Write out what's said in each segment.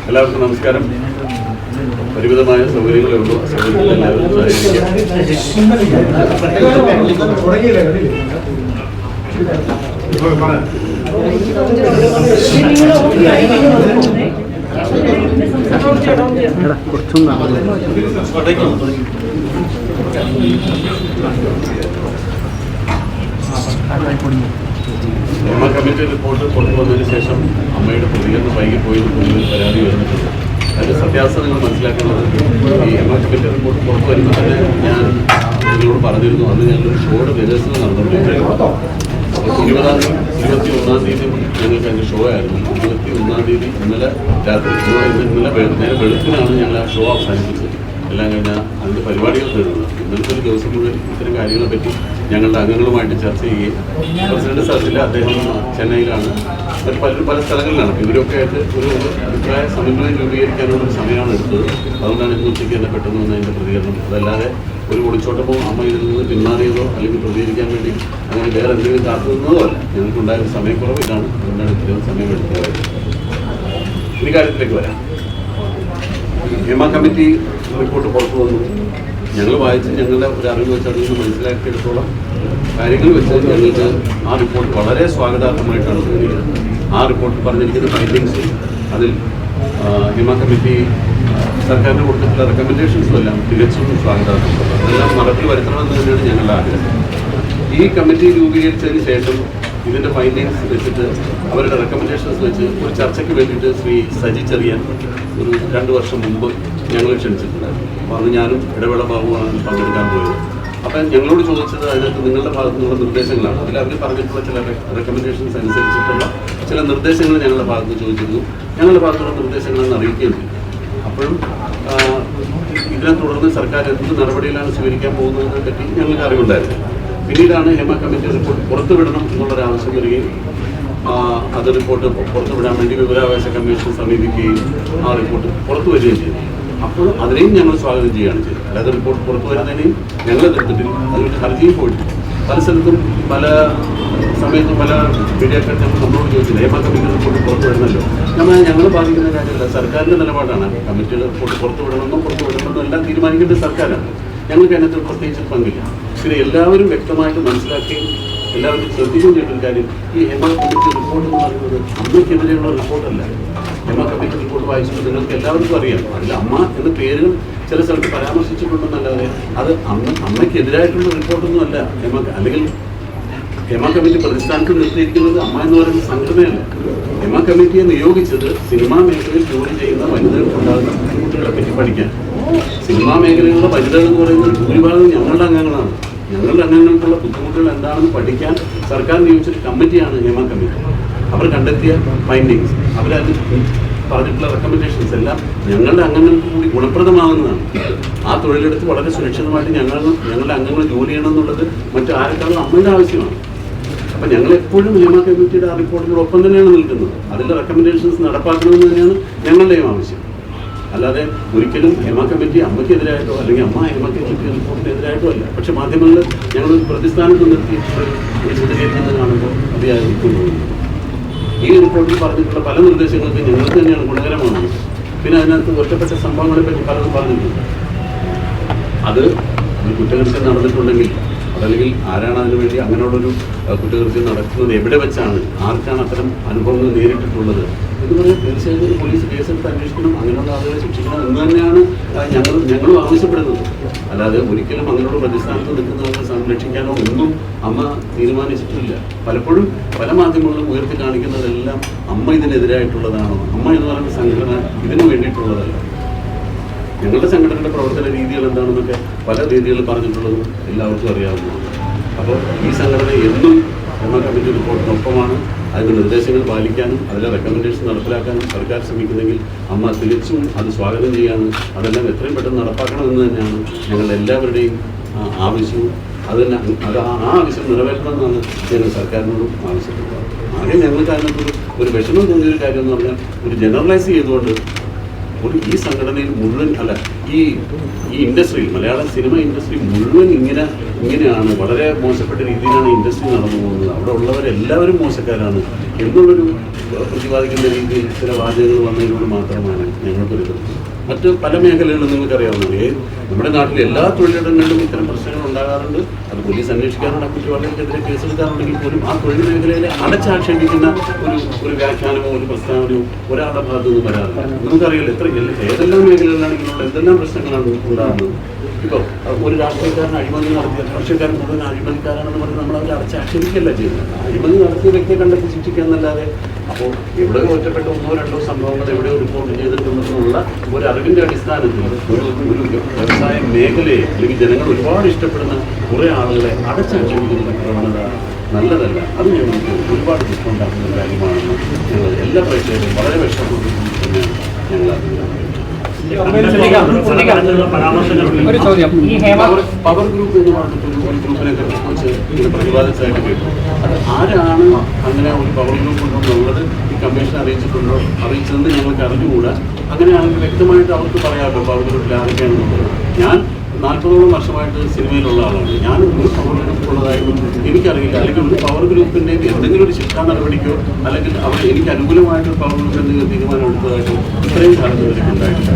എല്ലാവർക്കും നമസ്കാരം. പരിമിതമായ സൗകര്യങ്ങളേ ഉള്ളൂ. ഹേമ കമ്മിറ്റി റിപ്പോർട്ട് പുറത്തു വന്നതിന് ശേഷം അമ്മയുടെ പ്രതികരണം വൈകിപ്പോയി പരാതി വരുന്നിട്ടുണ്ട്. അതിൻ്റെ സത്യാവസ്ഥ നിങ്ങൾ മനസ്സിലാക്കേണ്ടത്, ഈ ഹേമ കമ്മിറ്റി റിപ്പോർട്ട് പുറത്തു വരുമ്പോൾ തന്നെ ഞാൻ നിങ്ങളോട് പറഞ്ഞിരുന്നു, അന്ന് ഞങ്ങളൊരു ഷോയുടെ വികസനം നടന്നുകൊണ്ടിരിക്കുകയായിരുന്നു. 21-ാം തീയതി ഞങ്ങൾക്ക് അതിൻ്റെ ഷോ ആയിരുന്നു. 21-ാം തീയതി ഇന്നലെ രാത്രി നേരെ വെളുപ്പിനാണ് ഞങ്ങൾ ആ ഷോ അവസാനിപ്പിച്ചത്. എല്ലാം കഴിഞ്ഞാൽ അതിൻ്റെ പരിപാടികൾ തീർന്നത്. ഇന്നലത്തെ ഒരു ദിവസം മുഴുവൻ ഇത്തരം കാര്യങ്ങളെ പറ്റി ഞങ്ങളുടെ അംഗങ്ങളുമായിട്ട് ചർച്ച ചെയ്യുകയും പ്രസിഡന്റ് സ്ഥലത്തില്ല, അദ്ദേഹം ചെന്നൈയിലാണ്, പല സ്ഥലങ്ങളിലാണ്. ഇവരൊക്കെ ആയിട്ട് ഒരു അഭിപ്രായ സമന്വയം രൂപീകരിക്കാനുള്ള ഒരു സമയമാണ് എടുത്തത്. അതുകൊണ്ടാണ് ഇന്ന് ഉച്ചയ്ക്ക് തന്നെ പെട്ടെന്ന് വന്ന അതിൻ്റെ പ്രതികരണം. അതല്ലാതെ ഒരു ഒളിച്ചോട്ടമോ അമ്മ ഇതിൽ നിന്ന് പിന്മാറിയതോ അല്ലെങ്കിൽ പ്രതികരിക്കാൻ വേണ്ടി അങ്ങനെ വേറെ എന്തെങ്കിലും കാത്തു നിന്നതോ അല്ല. ഞങ്ങൾക്കുണ്ടായ ഒരു സമയക്കുറവ് ഇതാണ്. അതുകൊണ്ടാണ് ഇത്രയും സമയം എടുത്തത്. ഈ കാര്യത്തിലേക്ക് വരാം. ഹേമ കമ്മിറ്റി റിപ്പോർട്ട് പുറത്തു വന്നു. ഞങ്ങൾ വായിച്ച് ഞങ്ങളുടെ ഒരു അറിവ് വെച്ച് അതിൽ നിന്ന് മനസ്സിലാക്കിയെടുത്തോളം കാര്യങ്ങൾ വെച്ച് ഞങ്ങൾക്ക് ആ റിപ്പോർട്ട് വളരെ സ്വാഗതാർഹമായിട്ടാണ് തോന്നിയത്. ആ റിപ്പോർട്ടിൽ പറഞ്ഞിരിക്കുന്ന ഫൈൻഡിങ്സ്, അതിൽ ഹേമ കമ്മിറ്റി സർക്കാരിന് കൊടുത്തിട്ടുള്ള റെക്കമെൻഡേഷൻസും എല്ലാം തികച്ചും സ്വാഗതാർഹമാണ്. അതെല്ലാം നടപ്പിൽ വരുത്തണമെന്ന് തന്നെയാണ് ഞങ്ങളുടെ ആഗ്രഹം. ഈ കമ്മിറ്റി രൂപീകരിച്ചതിന് ശേഷം ഇതിൻ്റെ ഫൈൻഡിങ്സ് വെച്ചിട്ട് അവരുടെ റെക്കമെൻഡേഷൻസ് വെച്ച് ഒരു ചർച്ചയ്ക്ക് വേണ്ടിയിട്ട് ശ്രീ സജി ചെറിയാൻ ഒരു 2 വർഷം മുമ്പ് ഞങ്ങൾ ക്ഷണിച്ചിട്ടുണ്ടായിരുന്നു. അപ്പോൾ അന്ന് ഞാനും ഇടവേള ബാബുവാണ് പങ്കെടുക്കാൻ പോയത്. അപ്പം ഞങ്ങളോട് ചോദിച്ചത് അതിനകത്ത് നിങ്ങളുടെ ഭാഗത്തു നിന്നുള്ള നിർദ്ദേശങ്ങളാണ്. അതിൽ അവർ പറഞ്ഞിട്ടുള്ള ചില റെക്കമെൻഡേഷൻസ് അനുസരിച്ചിട്ടുള്ള ചില നിർദ്ദേശങ്ങൾ ഞങ്ങളുടെ ഭാഗത്ത് ചോദിച്ചിരുന്നു. ഞങ്ങളുടെ ഭാഗത്തുള്ള നിർദ്ദേശങ്ങളെന്ന് അറിയിക്കുകയും ചെയ്തു. അപ്പോഴും ഇതിനെ തുടർന്ന് സർക്കാർ എന്ത് നടപടിയിലാണ് സ്വീകരിക്കാൻ പോകുന്നതിനെ പറ്റി ഞങ്ങൾക്ക് അറിവുണ്ടായിരുന്നു. പിന്നീടാണ് ഹേമ കമ്മിറ്റി റിപ്പോർട്ട് പുറത്തുവിടണം എന്നുള്ളൊരാവശ്യം വരികയും അത് റിപ്പോർട്ട് പുറത്തുവിടാൻ വേണ്ടി വിവരാവകാശ കമ്മീഷൻ സമീപിക്കുകയും ആ റിപ്പോർട്ട് പുറത്തു വരികയും ചെയ്തു. അപ്പോൾ അതിനെയും ഞങ്ങൾ സ്വാഗതം ചെയ്യുകയാണ് ചെയ്തത്. അതായത് റിപ്പോർട്ട് പുറത്തു വരുന്നതിനെയും ഞങ്ങൾ എതിർത്തിട്ടില്ല. അതിനൊരു ഹർജിയും പോയിട്ടില്ല. പല സ്ഥലത്തും പല സമയത്തും പല മീഡിയക്കാർ നമ്മളോട് ചോദിച്ചില്ല, ഹേമ കമ്മിറ്റി റിപ്പോർട്ട് പുറത്തു വരുന്നല്ലോ. ഞങ്ങൾ ബാധിക്കുന്ന കാര്യമല്ല, സർക്കാരിൻ്റെ നിലപാടാണ്. കമ്മിറ്റിയുടെ റിപ്പോർട്ട് പുറത്തു വിടണമെന്നും എല്ലാം തീരുമാനിക്കേണ്ടത് സർക്കാരാണ്. ഞങ്ങൾക്ക് അതിനകത്ത് പ്രത്യേകിച്ച് പങ്കില്ല. പിന്നെ എല്ലാവരും വ്യക്തമായിട്ട് മനസ്സിലാക്കുകയും എല്ലാവരും ശ്രദ്ധിക്കുകയും ചെയ്തൊരു കാര്യം, ഈ ഹേമ കമ്മിറ്റി റിപ്പോർട്ട് എന്ന് പറയുന്നത് അമ്മയ്ക്കെതിരെയുള്ള റിപ്പോർട്ടല്ല. ഹേമ കമ്മിറ്റി റിപ്പോർട്ട് വായിച്ചപ്പോൾ നിങ്ങൾക്ക് എല്ലാവർക്കും അറിയാം, അതിൽ അമ്മ എന്ന പേരുകൾ ചില സ്ഥലത്ത് പരാമർശിച്ചിട്ടുണ്ടെന്നല്ലാതെ അത് അമ്മയ്ക്കെതിരായിട്ടുള്ള റിപ്പോർട്ടൊന്നുമല്ല. അല്ലെങ്കിൽ ഹേമ കമ്മിറ്റി പ്രതിസ്ഥാനത്ത് നിർത്തിയിരിക്കുന്നത് അമ്മ എന്ന് പറയുന്ന സംഘടനയല്ല. ഹേമ കമ്മിറ്റിയെ നിയോഗിച്ചത് സിനിമാ മേഖലയിൽ ജോലി ചെയ്യുന്ന വനിതകൾക്കുണ്ടാകുന്ന ബുദ്ധിമുട്ടുകളെ പറ്റി പഠിക്കാൻ. സിനിമാ മേഖലയിലുള്ള വനിതകൾ എന്ന് പറയുന്നത് ഭൂരിഭാഗം ഞങ്ങളുടെ അംഗങ്ങളാണ്. ഞങ്ങളുടെ അംഗങ്ങൾക്കുള്ള ബുദ്ധിമുട്ടുകൾ എന്താണെന്ന് പഠിക്കാൻ സർക്കാർ നിയോഗിച്ചൊരു കമ്മിറ്റിയാണ് ഹേമ കമ്മിറ്റി. അവർ കണ്ടെത്തിയ ഫൈൻഡിങ്സ്, അവരതിൽ പറഞ്ഞിട്ടുള്ള റെക്കമെൻഡേഷൻസ് എല്ലാം ഞങ്ങളുടെ അംഗങ്ങൾക്ക് കൂടി ഗുണപ്രദമാകുന്നതാണ്. ആ തൊഴിലെടുത്ത് വളരെ സുരക്ഷിതമായിട്ട് ഞങ്ങളുടെ അംഗങ്ങൾ ജോലി ചെയ്യണം എന്നുള്ളത് മറ്റാരെക്കാളും അമ്മയുടെ ആവശ്യമാണ്. അപ്പം ഞങ്ങളെപ്പോഴും ഹേമ കമ്മിറ്റിയുടെ ആ റിപ്പോർട്ടിനോടൊപ്പം തന്നെയാണ് നിൽക്കുന്നത്. അതിൻ്റെ റെക്കമെൻഡേഷൻസ് നടപ്പാക്കണമെന്ന് തന്നെയാണ് ഞങ്ങളുടെയും ആവശ്യം. അല്ലാതെ ഒരിക്കലും ഹേമ കമ്മിറ്റി അമ്മയ്ക്കെതിരായിട്ടോ അല്ലെങ്കിൽ അമ്മ ഹേമ കമ്മിറ്റി റിപ്പോർട്ടിനെതിരായിട്ടോ അല്ല. പക്ഷെ മാധ്യമങ്ങളിൽ ഞങ്ങളൊരു പ്രതിസ്ഥാനത്ത് നിർത്തി വിശദീകരിക്കുന്നത് കാണുമ്പോൾ അതിയായിരിക്കും. ഈ റിപ്പോർട്ടിൽ പറഞ്ഞിട്ടുള്ള പല നിർദ്ദേശങ്ങൾക്ക് ഞങ്ങൾക്ക് തന്നെയാണ് ഗുണകരമാകുന്നത്. പിന്നെ അതിനകത്ത് ഒറ്റപ്പെട്ട സംഭവങ്ങളെ പറ്റി പലതും പറഞ്ഞിട്ടുണ്ട്. അത് ഒരു കുറ്റകൃത്യം നടന്നിട്ടുണ്ടെങ്കിൽ അതല്ലെങ്കിൽ ആരാണ് അതിനുവേണ്ടി അങ്ങനെയുള്ളൊരു കുറ്റകൃത്യം നടക്കുന്നത്, എവിടെ വെച്ചാണ്, ആർക്കാണ് അത്തരം അനുഭവങ്ങൾ നേരിട്ടിട്ടുള്ളത് എന്ന് പറഞ്ഞാൽ തീർച്ചയായിട്ടും പോലീസ് കേസെടുത്ത് അന്വേഷിക്കണം, അങ്ങനെയുള്ള ആളുകളെ ശിക്ഷിക്കണം എന്ന് തന്നെയാണ് ഞങ്ങളും ആവശ്യപ്പെടുന്നത്. അല്ലാതെ ഒരിക്കലും അങ്ങനെയുള്ള പ്രതിസ്ഥാനത്ത് നിൽക്കുന്നവരെ സംരക്ഷിക്കാനോ ഒന്നും അമ്മ തീരുമാനിച്ചിട്ടില്ല. പലപ്പോഴും പല മാധ്യമങ്ങളും ഉയർത്തി കാണിക്കുന്നതെല്ലാം അമ്മ ഇതിനെതിരായിട്ടുള്ളതാണോ, അമ്മ എന്ന് പറയുന്ന സംഘടന ഇതിനു വേണ്ടിയിട്ടുള്ളതല്ല. ഞങ്ങളുടെ സംഘടനയുടെ പ്രവർത്തന രീതികൾ എന്താണെന്നൊക്കെ പല രീതികളിൽ പറഞ്ഞിട്ടുള്ളതും എല്ലാവർക്കും അറിയാവുന്നതാണ്. അപ്പോൾ ഈ സംഘടന എന്നും ഹേമ കമ്മിറ്റി റിപ്പോർട്ടിനൊപ്പമാണ്. അതിൻ്റെ നിർദ്ദേശങ്ങൾ പാലിക്കാനും അതിലെ റെക്കമെൻഡേഷൻ നടപ്പിലാക്കാനും സർക്കാർ ശ്രമിക്കുന്നെങ്കിൽ അമ്മ തികച്ചും അത് സ്വാഗതം ചെയ്യാനും അതെല്ലാം എത്രയും പെട്ടെന്ന് നടപ്പാക്കണമെന്ന് തന്നെയാണ് ഞങ്ങളുടെ എല്ലാവരുടെയും ആവശ്യവും. അത് ആ ആവശ്യം നിറവേറ്റണമെന്നാണ് ഞങ്ങൾ സർക്കാരിനോടും ആവശ്യപ്പെടുന്നത്. ആകെ ഞങ്ങൾക്ക് അതിനകത്തൊരു ഒരു വിഷമം തോന്നിയൊരു കാര്യം എന്ന് പറഞ്ഞാൽ, ഒരു ജനറലൈസ് ചെയ്തുകൊണ്ട് ഈ സംഘടനയിൽ മുഴുവൻ അല്ല, ഈ ഇൻഡസ്ട്രിയിൽ, മലയാള സിനിമ ഇൻഡസ്ട്രി മുഴുവൻ ഇങ്ങനെയാണ്. വളരെ മോശപ്പെട്ട രീതിയിലാണ് ഇൻഡസ്ട്രി നടന്നു പോകുന്നത്. അവിടെ ഉള്ളവരെല്ലാവരും മോശക്കാരാണ് എന്നുള്ളൊരു പ്രതിപാദിക്കുന്ന രീതിയിൽ ചില വാചകങ്ങൾ വന്നതിനോട് മാത്രമാണ് ഞങ്ങൾക്കൊരു തൃപ്തി. മറ്റ് പല മേഖലകളിലും നിങ്ങൾക്കറിയാവുന്നത് നമ്മുടെ നാട്ടിൽ എല്ലാ തൊഴിലിടങ്ങളിലും ഇത്തരം പ്രശ്നങ്ങൾ ഉണ്ടാകാറുണ്ട്. അത് പോലീസ് അന്വേഷിക്കാറുണ്ട്, കുറ്റവാളികൾക്കെതിരെ കേസെടുക്കാറുണ്ടെങ്കിൽ പോലും ആ തൊഴിൽ മേഖലയിലെ അടച്ചാക്ഷേപിക്കുന്ന ഒരു വ്യാഖ്യാനമോ ഒരു പ്രസ്താവനയോ ഒരാളുടെ ഭാഗത്തു നിന്നും വരാറില്ല. നമുക്കറിയില്ല ഏതെല്ലാം മേഖലകളിലാണെങ്കിലും എന്തെല്ലാം പ്രശ്നങ്ങളാണ് ഉണ്ടാകുന്നത്. ഇപ്പോൾ ഒരു രാഷ്ട്രീയക്കാരൻ അഴിമതി നടത്തിയ രാഷ്ട്രീയക്കാരൻ മുഴുവൻ അഴിമതിക്കാരാണെന്ന് പറഞ്ഞ് നമ്മൾ അവർ അടച്ചാക്ഷേപിക്കുകയല്ല ചെയ്യുന്നത്. അഴിമതി നടത്തിയ വ്യക്തിയെ കണ്ടെത്തി ശിക്ഷിക്കാന്നല്ലാതെ അപ്പോൾ എവിടെയോ ഒറ്റപ്പെട്ട 1-2 സംഭവങ്ങൾ എവിടെയോ റിപ്പോർട്ട് ചെയ്തിട്ടുണ്ടെന്നുള്ള ഒരു അറിവിൻ്റെ അടിസ്ഥാനത്തിൽ ഒരു വ്യവസായ മേഖലയെ അല്ലെങ്കിൽ ജനങ്ങൾ ഒരുപാട് ഇഷ്ടപ്പെടുന്ന കുറേ ആളുകളെ അടച്ചാക്ഷേപിക്കുന്ന പ്രവണത നല്ലതല്ല. അത് ഞങ്ങൾക്ക് ഒരുപാട് ദുഃഖമുണ്ടാക്കുന്ന കാര്യമാണെന്ന് ഞങ്ങൾ എല്ലാ പ്രേക്ഷകരും വളരെ വിഷമത്തോടു കൂടി തന്നെയാണ് ഞങ്ങൾ അറിയുന്നത്. പവർ ഗ്രൂപ്പ് എന്ന് പറഞ്ഞിട്ട് ഒരു ഗ്രൂപ്പിനെ കുറിച്ച് പ്രതിപാദിച്ചതായിട്ട് കേട്ടു. അത് ആരാണ് അങ്ങനെ ഒരു പവർ ഗ്രൂപ്പ് ഉണ്ടെന്നുള്ളത് ഈ കമ്മീഷൻ അറിയിച്ചതെന്ന് ഞങ്ങൾക്ക് അറിഞ്ഞുകൂടാ. അങ്ങനെയാണെങ്കിൽ വ്യക്തമായിട്ട് അവർക്ക് പറയാമല്ലോ പവർ ഗ്രൂപ്പിൽ ആരൊക്കെയാണെന്നുള്ളത്. ഞാൻ 40ഓളം വർഷമായിട്ട് സിനിമയിലുള്ള ആളാണ്. ഞാൻ ഒരു പവർ ഗ്രൂപ്പ് ഉള്ളതായിട്ടും എനിക്കറിയില്ല. അല്ലെങ്കിൽ ഒരു പവർ ഗ്രൂപ്പിൻ്റെ എന്തെങ്കിലും ഒരു ശിക്ഷാ നടപടിക്കോ അല്ലെങ്കിൽ അവർ എനിക്ക് അനുകൂലമായിട്ടൊരു പവർ ഗ്രൂപ്പ് എന്തെങ്കിലും തീരുമാനം എടുത്തതായിട്ടും ഇത്രയും കാലത്ത് ഉണ്ടായിട്ടില്ല.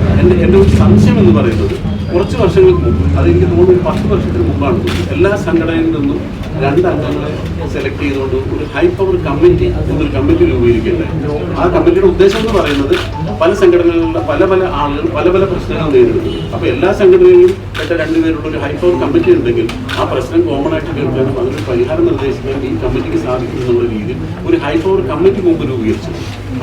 എൻ്റെ ഒരു സംശയം എന്ന് പറയുന്നത് കുറച്ച് വർഷങ്ങൾക്ക് മുമ്പ്, അതെനിക്ക് തോന്നുന്നു 10 വർഷത്തിന് മുമ്പാണ്, എല്ലാ സംഘടനയിൽ നിന്നും 2 അംഗങ്ങളെ സെലക്ട് ചെയ്തുകൊണ്ട് ഒരു ഹൈ പവർ കമ്മിറ്റി എന്നൊരു കമ്മിറ്റി രൂപീകരിക്കേണ്ടത്. ആ കമ്മിറ്റിയുടെ ഉദ്ദേശം എന്ന് പറയുന്നത് പല സംഘടനകളിലുള്ള പല ആളുകൾ പല പ്രശ്നങ്ങൾ നേരിടുന്നു. അപ്പോൾ എല്ലാ സംഘടനയിലും 2 പേരുള്ള ഒരു ഹൈ പവർ കമ്മിറ്റി ഉണ്ടെങ്കിൽ ആ പ്രശ്നം കോമൺ ആയിട്ട് കേൾക്കാനും അതിന് പരിഹാരം നിർദ്ദേശിക്കാനും ഈ കമ്മിറ്റിക്ക് സാധിക്കും എന്നുള്ള രീതിയിൽ ഒരു ഹൈ പവർ കമ്മിറ്റി മുമ്പ് രൂപീകരിച്ചു.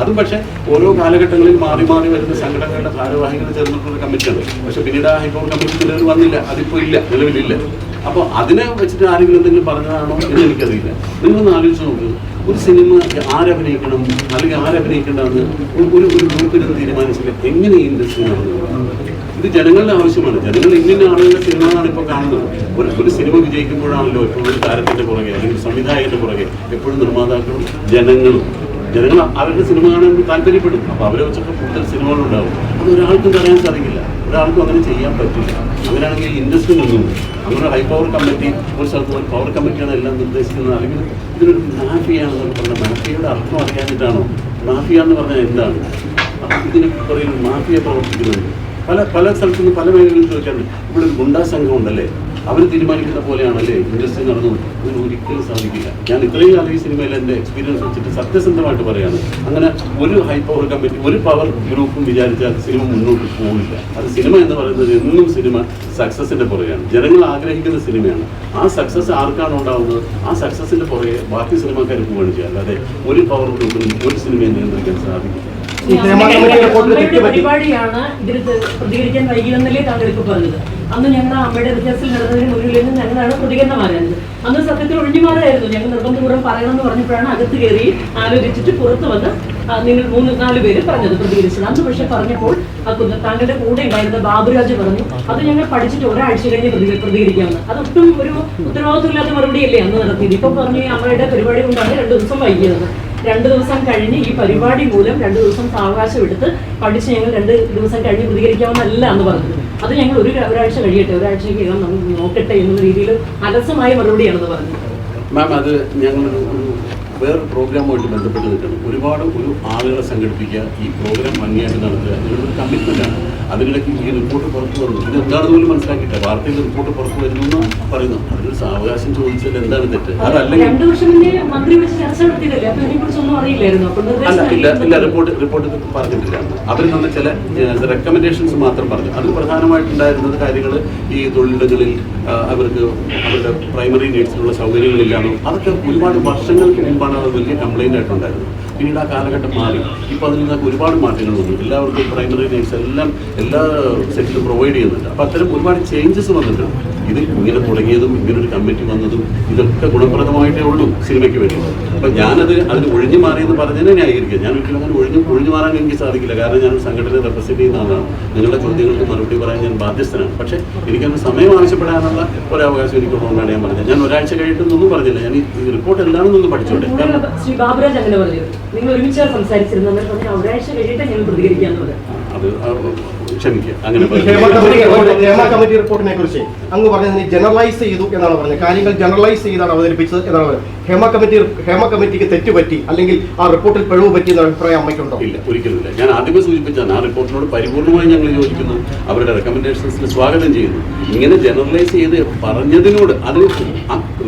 അതും പക്ഷേ ഓരോ കാലഘട്ടങ്ങളിൽ മാറി വരുന്ന സംഘടനകളുടെ ഭാരവാഹികൾ ചേർന്നിട്ടുള്ള കമ്മിറ്റിയാണ്. പക്ഷെ പിന്നീട് ആ ഹൈ പവർ കമ്മിറ്റി നിലവിൽ വന്നില്ല, അതിപ്പോൾ ഇല്ല, നിലവിലില്ല. അപ്പോൾ അതിനെ വെച്ചിട്ട് ആരെങ്കിലും എന്തെങ്കിലും പറഞ്ഞതാണോ എന്ന് എനിക്കറിയില്ല. നിങ്ങളൊന്ന് ആലോചിച്ച് നോക്ക്, ഒരു സിനിമ ആരഭിനയിക്കണം അല്ലെങ്കിൽ ആരഭിനയിക്കേണ്ടതെന്ന് ഒരു ഗ്രൂപ്പിന് തീരുമാനിച്ചില്ല. എങ്ങനെ ഈ ഇൻഡസ്ട്രി നടന്നു? ഇത് ജനങ്ങളുടെ ആവശ്യമാണ്. ജനങ്ങൾ ഇങ്ങനെ ആളുകളുടെ സിനിമകളാണ് ഇപ്പോൾ കാണുന്നത്. ഒരു സിനിമ വിജയിക്കുമ്പോഴാണല്ലോ എപ്പോഴും ഒരു താരത്തിൻ്റെ പുറകെ അല്ലെങ്കിൽ സംവിധായകൻ്റെ പുറകെ എപ്പോഴും നിർമ്മാതാക്കളും ജനങ്ങൾ അവരുടെ സിനിമ കാണാൻ താല്പര്യപ്പെടും. അപ്പോൾ അവരെ വെച്ചൊക്കെ കൂടുതൽ സിനിമകളുണ്ടാവും. അത് ഒരാൾക്കും തടയാൻ സാധിക്കില്ല, ഒരാൾക്കും അങ്ങനെ ചെയ്യാൻ പറ്റില്ല. അങ്ങനെയാണെങ്കിൽ ഈ ഇൻഡസ്ട്രി നിന്നും അങ്ങനെ ഹൈ പവർ കമ്മിറ്റി ഒരു സ്ഥലത്ത് പവർ കമ്മിറ്റിയാണ് എല്ലാം നിർദ്ദേശിക്കുന്നത്. അല്ലെങ്കിൽ ഇതിനൊരു മാഫിയാണെന്നൊക്കെ പറഞ്ഞാൽ മാഫിയയുടെ അർത്ഥം അറിയാനിട്ടാണോ? മാഫിയ എന്ന് പറഞ്ഞാൽ എന്താണ്? ഇതിന് പറയുന്നത് മാഫിയ പ്രവർത്തിക്കുന്നുണ്ട്. പല സ്ഥലത്തു നിന്ന് പല മേഖലകളിൽ ചോദിക്കാറുണ്ട്, ഇവിടെ ഒരു ഗുണ്ടാ സംഘം ഉണ്ടല്ലേ, അവർ തീരുമാനിക്കുന്ന പോലെയാണല്ലേ ഇൻഡസ്ട്രി നടന്നു? അതിന് ഒരിക്കലും സാധിക്കില്ല. ഞാൻ ഇത്രയും കാലം ഈ സിനിമയിൽ എൻ്റെ എക്സ്പീരിയൻസ് വെച്ചിട്ട് സത്യസന്ധമായിട്ട് പറയാണ്, അങ്ങനെ ഒരു ഹൈ പവർ കമ്മിറ്റി ഒരു പവർ ഗ്രൂപ്പും വിചാരിച്ചാൽ സിനിമ മുന്നോട്ട് പോകില്ല. അത് സിനിമ എന്ന് പറയുന്നത് എന്നും സിനിമ സക്സസിൻ്റെ പുറകെയാണ്. ജനങ്ങൾ ആഗ്രഹിക്കുന്ന സിനിമയാണ്. ആ സക്സസ് ആർക്കാണ് ഉണ്ടാവുന്നത്? ആ സക്സസിൻ്റെ പുറകെ ബാക്കി സിനിമക്കാർ പോവുകയാണ് ചെയ്യുക. അല്ലാതെ ഒരു പവർ ഗ്രൂപ്പിനും ഒരു സിനിമയെ നിയന്ത്രിക്കാൻ സാധിക്കില്ല. പരിപാടിയാണ് ഇതിൽ പ്രതികരിക്കാൻ വൈകിയെന്നല്ലേ താങ്കൾക്ക് പറഞ്ഞത്. അന്ന് ഞങ്ങൾ അമ്മയുടെ റിഹേഴ്സൽ നടന്നതിന് മുന്നിൽ നിന്ന് ഞങ്ങളാണ് പ്രതികരണം പറയുന്നത്. അന്ന് സത്യത്തിൽ ഒഴിഞ്ഞുമാറായിരുന്നു. ഞങ്ങൾ നിർബന്ധപൂർവ്വം പറയണമെന്ന് പറഞ്ഞപ്പോഴാണ് അകത്ത് കയറി ആലോചിച്ചിട്ട് പുറത്ത് വന്ന് നിങ്ങൾ 3-4 പേര് പറഞ്ഞത് പ്രതികരിച്ചത്. അന്ന് പക്ഷെ പറഞ്ഞപ്പോൾ താങ്കളുടെ കൂടെ ഉണ്ടായിരുന്ന ബാബുരാജ് പറഞ്ഞു അത് ഞങ്ങൾ പഠിച്ചിട്ട് ഒരാഴ്ച കഴിഞ്ഞ് പ്രതികരിക്കാമെന്ന്. അതൊട്ടും ഒരു ഉത്തരവാദിത്തമില്ലാത്ത മറുപടിയല്ലേ അന്ന് നടത്തിയത്. ഇപ്പം പറഞ്ഞു അമ്മയുടെ പരിപാടി കൊണ്ടാണ് 2 ദിവസം വൈകിയത്. 2 ദിവസം കഴിഞ്ഞ് ഈ പരിപാടി മൂലം 2 ദിവസം സാവകാശം എടുത്ത് പഠിച്ച് ഞങ്ങൾ 2 ദിവസം കഴിഞ്ഞ് പ്രതികരിക്കാമെന്നല്ല എന്ന് പറഞ്ഞത്. അത് ഞങ്ങൾ ഒരാഴ്ച കഴിയട്ടെ, ഒരാഴ്ചയ്ക്കകം നമുക്ക് നോക്കട്ടെ എന്നുള്ള രീതിയിൽ അലസമായ മറുപടിയാണെന്ന് പറഞ്ഞത്. മാം, അത് ഞങ്ങളൊരു വേറൊരു പ്രോഗ്രാമുമായിട്ട് ബന്ധപ്പെട്ട് നിൽക്കണം. ഒരുപാട് ആളുകളെ സംഘടിപ്പിക്കുക, ഈ പ്രോഗ്രാം ഭംഗിയായിട്ട് നടത്തുക, ഇതിനൊരു കമ്മിറ്റ്മെൻറ്റാണ്. അതിനിടയ്ക്ക് ഈ റിപ്പോർട്ട് പുറത്തു വന്നു, ഇത് എന്താണെന്ന് പോലും മനസ്സിലാക്കിയില്ല. വാർത്തയിൽ റിപ്പോർട്ട് പുറത്തു വരുന്നു എന്ന് പറയുന്നു. അതിനൊരു സാവകാശം ചോദിച്ചാൽ എന്താണ് തെറ്റ്? അതല്ലെങ്കിൽ ഇല്ല, റിപ്പോർട്ട് പറഞ്ഞിട്ടില്ല. അവർ തന്ന ചില റെക്കമെൻഡേഷൻസ് മാത്രം പറഞ്ഞു. അതിൽ പ്രധാനമായിട്ടുണ്ടായിരുന്നത് കാര്യങ്ങൾ ഈ തൊഴിലിടങ്ങളിൽ അവർക്ക് അവരുടെ പ്രൈമറി നീഡ്സിലുള്ള സൗകര്യങ്ങളില്ലാന്നോ, അതൊക്കെ ഒരുപാട് വർഷങ്ങൾക്ക് മുമ്പാണ് അത് വലിയ കംപ്ലൈൻ്റ് ആയിട്ടുണ്ടായിരുന്നത്. പിന്നീട് ആ കാലഘട്ടം മാറി. ഇപ്പോൾ അതിൽ നിന്നൊക്കെ ഒരുപാട് മാറ്റങ്ങൾ വന്നു. എല്ലാവർക്കും പ്രൈമറി നീഡ്സ് എല്ലാം എല്ലാ സെറ്റിലും പ്രൊവൈഡ് ചെയ്യുന്നുണ്ട്. അപ്പോൾ അത്തരം ഒരുപാട് ചേഞ്ചസ് വന്നിട്ടുണ്ട്. ഇത് ഇങ്ങനെ തുടങ്ങിയതും ഇങ്ങനൊരു കമ്മിറ്റി വന്നതും ഇതൊക്കെ ഗുണപ്രദമായിട്ടേ ഉള്ളൂ സിനിമയ്ക്ക് വേണ്ടി. അപ്പം അതിന് ഒഴിഞ്ഞു മാറിയെന്ന് പറഞ്ഞതിനെ ന്യായീകരിക്കുക. ഞാൻ ഒരിക്കലും അങ്ങനെ ഒഴിഞ്ഞു മാറാൻ എനിക്ക് സാധിക്കില്ല. കാരണം ഞാൻ സംഘടനയെ റെപ്രസെൻറ്റ് ചെയ്യുന്ന ആളാണ്. നിങ്ങളുടെ ചോദ്യങ്ങൾക്ക് മറുപടി പറയാൻ ഞാൻ ബാധ്യസ്ഥനാണ്. പക്ഷേ എനിക്കത് സമയം ആവശ്യപ്പെടാനുള്ള ഒരവകാശം എനിക്കുള്ളതുകൊണ്ടാണ് ഞാൻ പറഞ്ഞത്. ഞാൻ ഒരാഴ്ച കഴിഞ്ഞിട്ടൊന്നും പറഞ്ഞില്ല. ഞാൻ ഈ റിപ്പോർട്ട് എന്താണെന്നൊന്ന് പഠിച്ചോട്ടെ. ശ്രീ ബാബുരാജ് അങ്ങനെ പറഞ്ഞു, നിങ്ങൾ ഒരുമിച്ച് സംസാരിച്ചിരുന്നു, ഒരാഴ്ച കഴിഞ്ഞിട്ട് ഞാൻ പ്രതികരിക്കാന്ന് പറഞ്ഞു. അത് ക്ഷമിക്കുക, അങ്ങനെ ഹേമ കമ്മിറ്റി റിപ്പോർട്ടിനെ കുറിച്ച് അങ്ങ് പറഞ്ഞതിന് ജനറലൈസ് ചെയ്തു എന്നാണ് പറഞ്ഞത്. കാര്യങ്ങൾ ജനറലൈസ് ചെയ്താണ് അവതരിപ്പിച്ചത് എന്നാണ് പറഞ്ഞത്. ഹേമ കമ്മിറ്റിക്ക് തെറ്റുപറ്റി അല്ലെങ്കിൽ ആ റിപ്പോർട്ടിൽ പിഴവ് പറ്റിയെന്ന അഭിപ്രായം അമ്മയ്ക്കുണ്ടോ? ഇല്ല, ഒരിക്കലുമില്ല. ഞാൻ ആദ്യമേ സൂചിപ്പിച്ചാണ് ആ റിപ്പോർട്ടിനോട് പരിപൂർണമായി ഞങ്ങൾ യോജിക്കുന്നു, അവരുടെ റെക്കമെൻഡേഷൻസിന് സ്വാഗതം ചെയ്യുന്നു. ഇങ്ങനെ ജനറലൈസ് ചെയ്ത് പറഞ്ഞതിനോട് അതിന്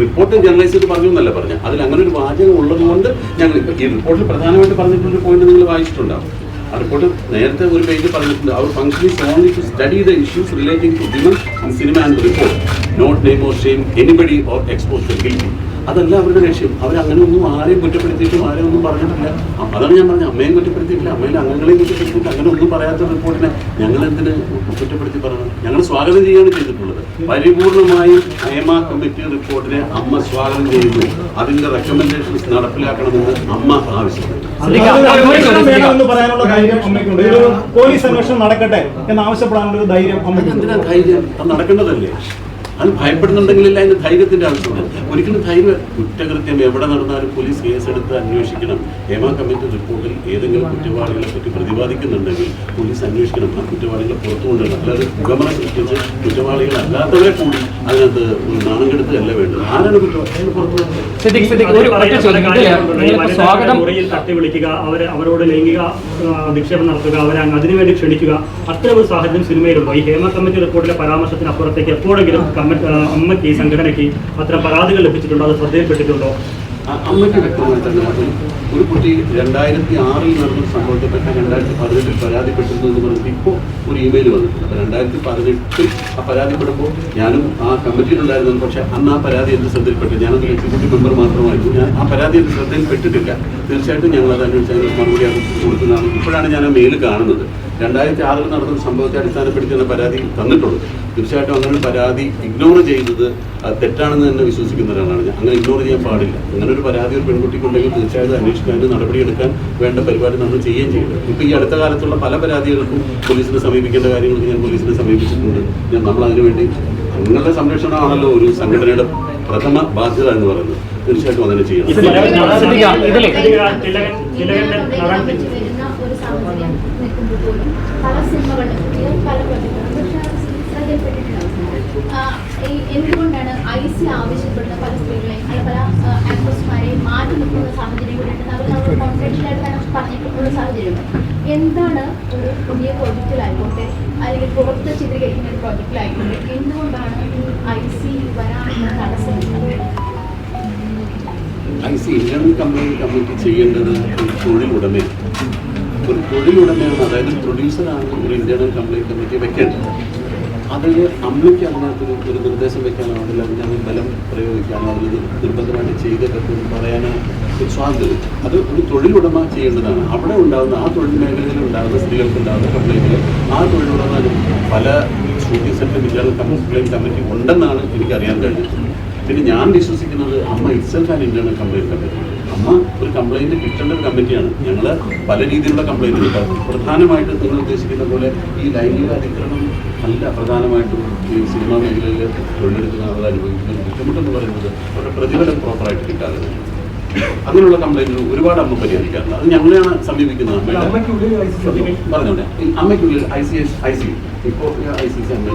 റിപ്പോർട്ട് ജനറലൈസ് ചെയ്ത് പറഞ്ഞു എന്നല്ല പറഞ്ഞ, അതിൽ അങ്ങനെ ഒരു വാചകം ഉള്ളത് കൊണ്ട് ഞങ്ങൾ ഈ റിപ്പോർട്ടിൽ പ്രധാനമായിട്ട് പറഞ്ഞിട്ടുള്ളൊരു പോയിന്റ് നിങ്ങൾ വായിച്ചിട്ടുണ്ടാവും. ആ റിപ്പോർട്ട് നേരത്തെ ഒരു പേജിൽ പറഞ്ഞിട്ടുണ്ട്, അവർ function is only to study the issues relating to women in cinema and report, not name or shame anybody or expose the guilty. അതല്ല അവരുടെ ലക്ഷ്യം. അവരങ്ങനെ ഒന്നും ആരെയും കുറ്റപ്പെടുത്തിയിട്ടും ആരെയും ഒന്നും പറഞ്ഞിട്ടില്ല. അതാണ് ഞാൻ പറഞ്ഞത്, അമ്മയും കുറ്റപ്പെടുത്തിയിട്ടില്ല, അമ്മയിലെ അംഗങ്ങളെയും കുറ്റപ്പെടുത്തിയിട്ട് അങ്ങനെ ഒന്നും പറയാത്ത റിപ്പോർട്ടിനെ ഞങ്ങൾ എന്തിന് കുറ്റപ്പെടുത്തി പറയണം? ഞങ്ങൾ സ്വാഗതം ചെയ്യുകയാണ് ചെയ്തിട്ടുള്ളത്. പരിപൂർണമായും ഹേമ കമ്മിറ്റി റിപ്പോർട്ടിനെ അമ്മ സ്വാഗതം ചെയ്യുന്നു. അതിന്റെ റെക്കമെൻഡേഷൻസ് നടപ്പിലാക്കണമെന്ന് അമ്മ ആവശ്യപ്പെട്ടു. പറയാനുള്ള ധൈര്യം അമ്മയ്ക്കുണ്ട്. ഇതൊരു പോലീസ് അന്വേഷണം നടക്കട്ടെ എന്ന് ആവശ്യപ്പെടാനുള്ള ഒരു ധൈര്യം അമ്മയ്ക്കുണ്ട്. എന്തിനാ ധൈര്യം? അത് നടക്കേണ്ടതല്ലേ? അത് ഭയപ്പെടുന്നുണ്ടെങ്കിലില്ല അതിന്റെ ധൈര്യത്തിന്റെ ആവശ്യമില്ല. ഒരിക്കലും ധൈര്യം, കുറ്റകൃത്യം എവിടെ നടന്നാലും പോലീസ് കേസെടുത്ത് അന്വേഷിക്കണം. ഹേമ കമ്മിറ്റി റിപ്പോർട്ടിൽ ഏതെങ്കിലും കുറ്റവാളികളെ പറ്റി പ്രതിപാദിക്കുന്നുണ്ടെങ്കിൽ പോലീസ് അന്വേഷിക്കണം. ആ കുറ്റവാളികളെ പുറത്തു കൊണ്ടുവരണം. അല്ലാതെ പുകമറ സൃഷ്ടിച്ച് കുറ്റവാളികളല്ലാത്തവരെ കൂടി അതിനകത്ത് നാണം കെടുത്തുകയല്ല വേണ്ടത്. ആരാണ് കുറ്റവാളികൾ പുറത്തു തട്ടി വിളിക്കുക, അവരോട് ലൈംഗിക നിക്ഷേപം നടത്തുക, അവരെ അതിനുവേണ്ടി ക്ഷണിക്കുക, അത്തരം ഒരു സാഹചര്യം സിനിമയിലുണ്ടോ? ഈ ഹേമ കമ്മിറ്റി റിപ്പോർട്ടിലെ പരാമർശത്തിനപ്പുറത്തേക്ക് എപ്പോഴെങ്കിലും അമ്മയ്ക്ക് ഈ സംഘടനയ്ക്ക് അത്തരം പരാതികൾ ലഭിച്ചിട്ടുണ്ടോ? അത് ശ്രദ്ധയിൽപ്പെട്ടിട്ടുണ്ടോ? അമ്മയ്ക്ക് വ്യക്തമായിട്ടല്ല. ഒരു കുട്ടി 2006 നടന്ന സംഭവത്തെ പറ്റി 2018 പരാതിപ്പെട്ടിരുന്നു എന്ന് പറഞ്ഞിട്ട് ഇപ്പോൾ ഒരു ഇമെയിൽ വന്നിട്ടുണ്ട്. അപ്പോൾ 2018 ആ പരാതിപ്പെടുമ്പോൾ ഞാനും ആ കമ്മിറ്റിയിലുണ്ടായിരുന്നു. പക്ഷേ അന്ന് ആ പരാതി എൻ്റെ ശ്രദ്ധയിൽപ്പെട്ടു. ഞാനൊരു എക്സിക്യൂട്ടീവ് മെമ്പർ മാത്രമായിരുന്നു. ഞാൻ ആ പരാതി എൻ്റെ ശ്രദ്ധയിൽപ്പെട്ടിട്ടില്ല. തീർച്ചയായിട്ടും ഞങ്ങൾ അത് അന്വേഷിച്ച് മറുപടി അത് കൊടുക്കുന്നതാണ്. ഇപ്പോഴാണ് ഞാൻ ആ മെയിൽ കാണുന്നത്. 2006 നടന്ന സംഭവത്തെ അടിസ്ഥാനപ്പെടുത്തിയാണ് പരാതി തന്നിട്ടുള്ളത്. തീർച്ചയായിട്ടും അങ്ങനെ ഒരു പരാതി ഇഗ്നോർ ചെയ്തത് തെറ്റാണെന്ന് തന്നെ വിശ്വസിക്കുന്ന ഒരാളാണ് ഞാൻ. അങ്ങനെ ഇഗ്നോർ ചെയ്യാൻ പാടില്ല. അങ്ങനെ ഒരു പരാതി ഒരു പെൺകുട്ടിക്കുണ്ടെങ്കിൽ തീർച്ചയായിട്ടും അന്വേഷിക്കാൻ, നടപടിയെടുക്കാൻ വേണ്ട പരിപാടി നമ്മൾ ചെയ്യുകയും ചെയ്യണം. ഇപ്പോൾ ഈ അടുത്ത കാലത്തുള്ള പല പരാതികൾക്കും പോലീസിനെ സമീപിക്കേണ്ട കാര്യങ്ങൾക്ക് ഞാൻ പോലീസിനെ സമീപിച്ചിട്ടുണ്ട്. നമ്മൾ അതിനുവേണ്ടി നിങ്ങളുടെ സംരക്ഷണമാണല്ലോ ഒരു സംഘടനയുടെ പ്രഥമ ബാധ്യത എന്ന് പറയുന്നത്. തീർച്ചയായിട്ടും അങ്ങനെ ചെയ്യണം. എന്തുകൊണ്ടാണ് IC ആവശ്യപ്പെടുന്ന പല സ്ത്രീകളെയും പല ആക്ട്രസ്മാരെയും മാറ്റി നിർത്തുന്ന സാഹചര്യം കൂടിയുണ്ട്? അവർ കോൺഫിഡൻഷ്യലായിട്ട് പറഞ്ഞിട്ടുള്ള സാഹചര്യമുണ്ട്. എന്താണ് ഒരു പുതിയ പ്രോജക്റ്റിലായിക്കോട്ടെ അല്ലെങ്കിൽ പുറത്ത് ചിത്രീകരിക്കുന്ന ഒരു പ്രോജക്റ്റിലായിക്കോട്ടെ എന്തുകൊണ്ടാണ് IC വരാനുള്ള തടസ്സമുള്ളത്? IC ഇന്റേണൽ കമ്മിറ്റി ചെയ്യേണ്ടത് ഒരു തൊഴിലുടമയാണ്. ഒരു തൊഴിലുടമയാണ്, അതായത് പ്രൊഡ്യൂസറാണ് ഒരു ഇന്റേണൽ കംപ്ലയിന്റ് കമ്മിറ്റി വെക്കേണ്ടത്. അതിൽ അമ്മയ്ക്ക് അതിനകത്തൊരു നിർദ്ദേശം വെക്കാനാവില്ല, അതിനകത്ത് ബലം പ്രയോഗിക്കാനോ അതിൽ നിർബന്ധമായിട്ട് ചെയ്തേ പറ്റും പറയാനോ ഒരു സ്വാതന്ത്ര്യം. അത് ഒരു തൊഴിലുടമ ചെയ്യേണ്ടതാണ്. അവിടെ ഉണ്ടാകുന്ന ആ തൊഴിൽ മേഖലയിൽ ഉണ്ടാകുന്ന സ്ത്രീകൾക്ക് ഉണ്ടാകുന്ന കംപ്ലയിൻറ്റുകൾ ആ തൊഴിലുടമ പല shooting centre internal complaint committee ഉണ്ടെന്നാണ് എനിക്കറിയാൻ കഴിഞ്ഞിട്ടുള്ളത്. പിന്നെ ഞാൻ വിശ്വസിക്കുന്നത് അമ്മ itself and internal complaint committee. അമ്മ ഒരു കംപ്ലയിന്റ് കിട്ടേണ്ട ഒരു കമ്മിറ്റിയാണ്. ഞങ്ങൾ പല രീതിയിലുള്ള കംപ്ലയിൻറ്റുകൾ, പ്രധാനമായിട്ട് നിങ്ങൾ ഉദ്ദേശിക്കുന്ന പോലെ ഈ ലൈംഗിക അതിക്രമം അല്ല പ്രധാനമായിട്ടും ഈ സിനിമാ മേഖലയിൽ തൊഴിലെടുക്കുന്ന ആളുകൾ അനുഭവിക്കുന്ന ഒരു ബുദ്ധിമുട്ടെന്ന് പറയുന്നത് അവരുടെ പ്രതിഫലം പ്രോപ്പറായിട്ട് കിട്ടാതെ അങ്ങനെയുള്ള കംപ്ലയിൻറ്റുകൾ ഒരുപാട് അമ്മ പരിഹരിക്കാറുണ്ട്. അത് ഞങ്ങളെയാണ് സമീപിക്കുന്നത്. പറഞ്ഞോട്ടെ, അമ്മയ്ക്കുള്ളിൽ IC ഇപ്പോൾ ICC അമ്മ.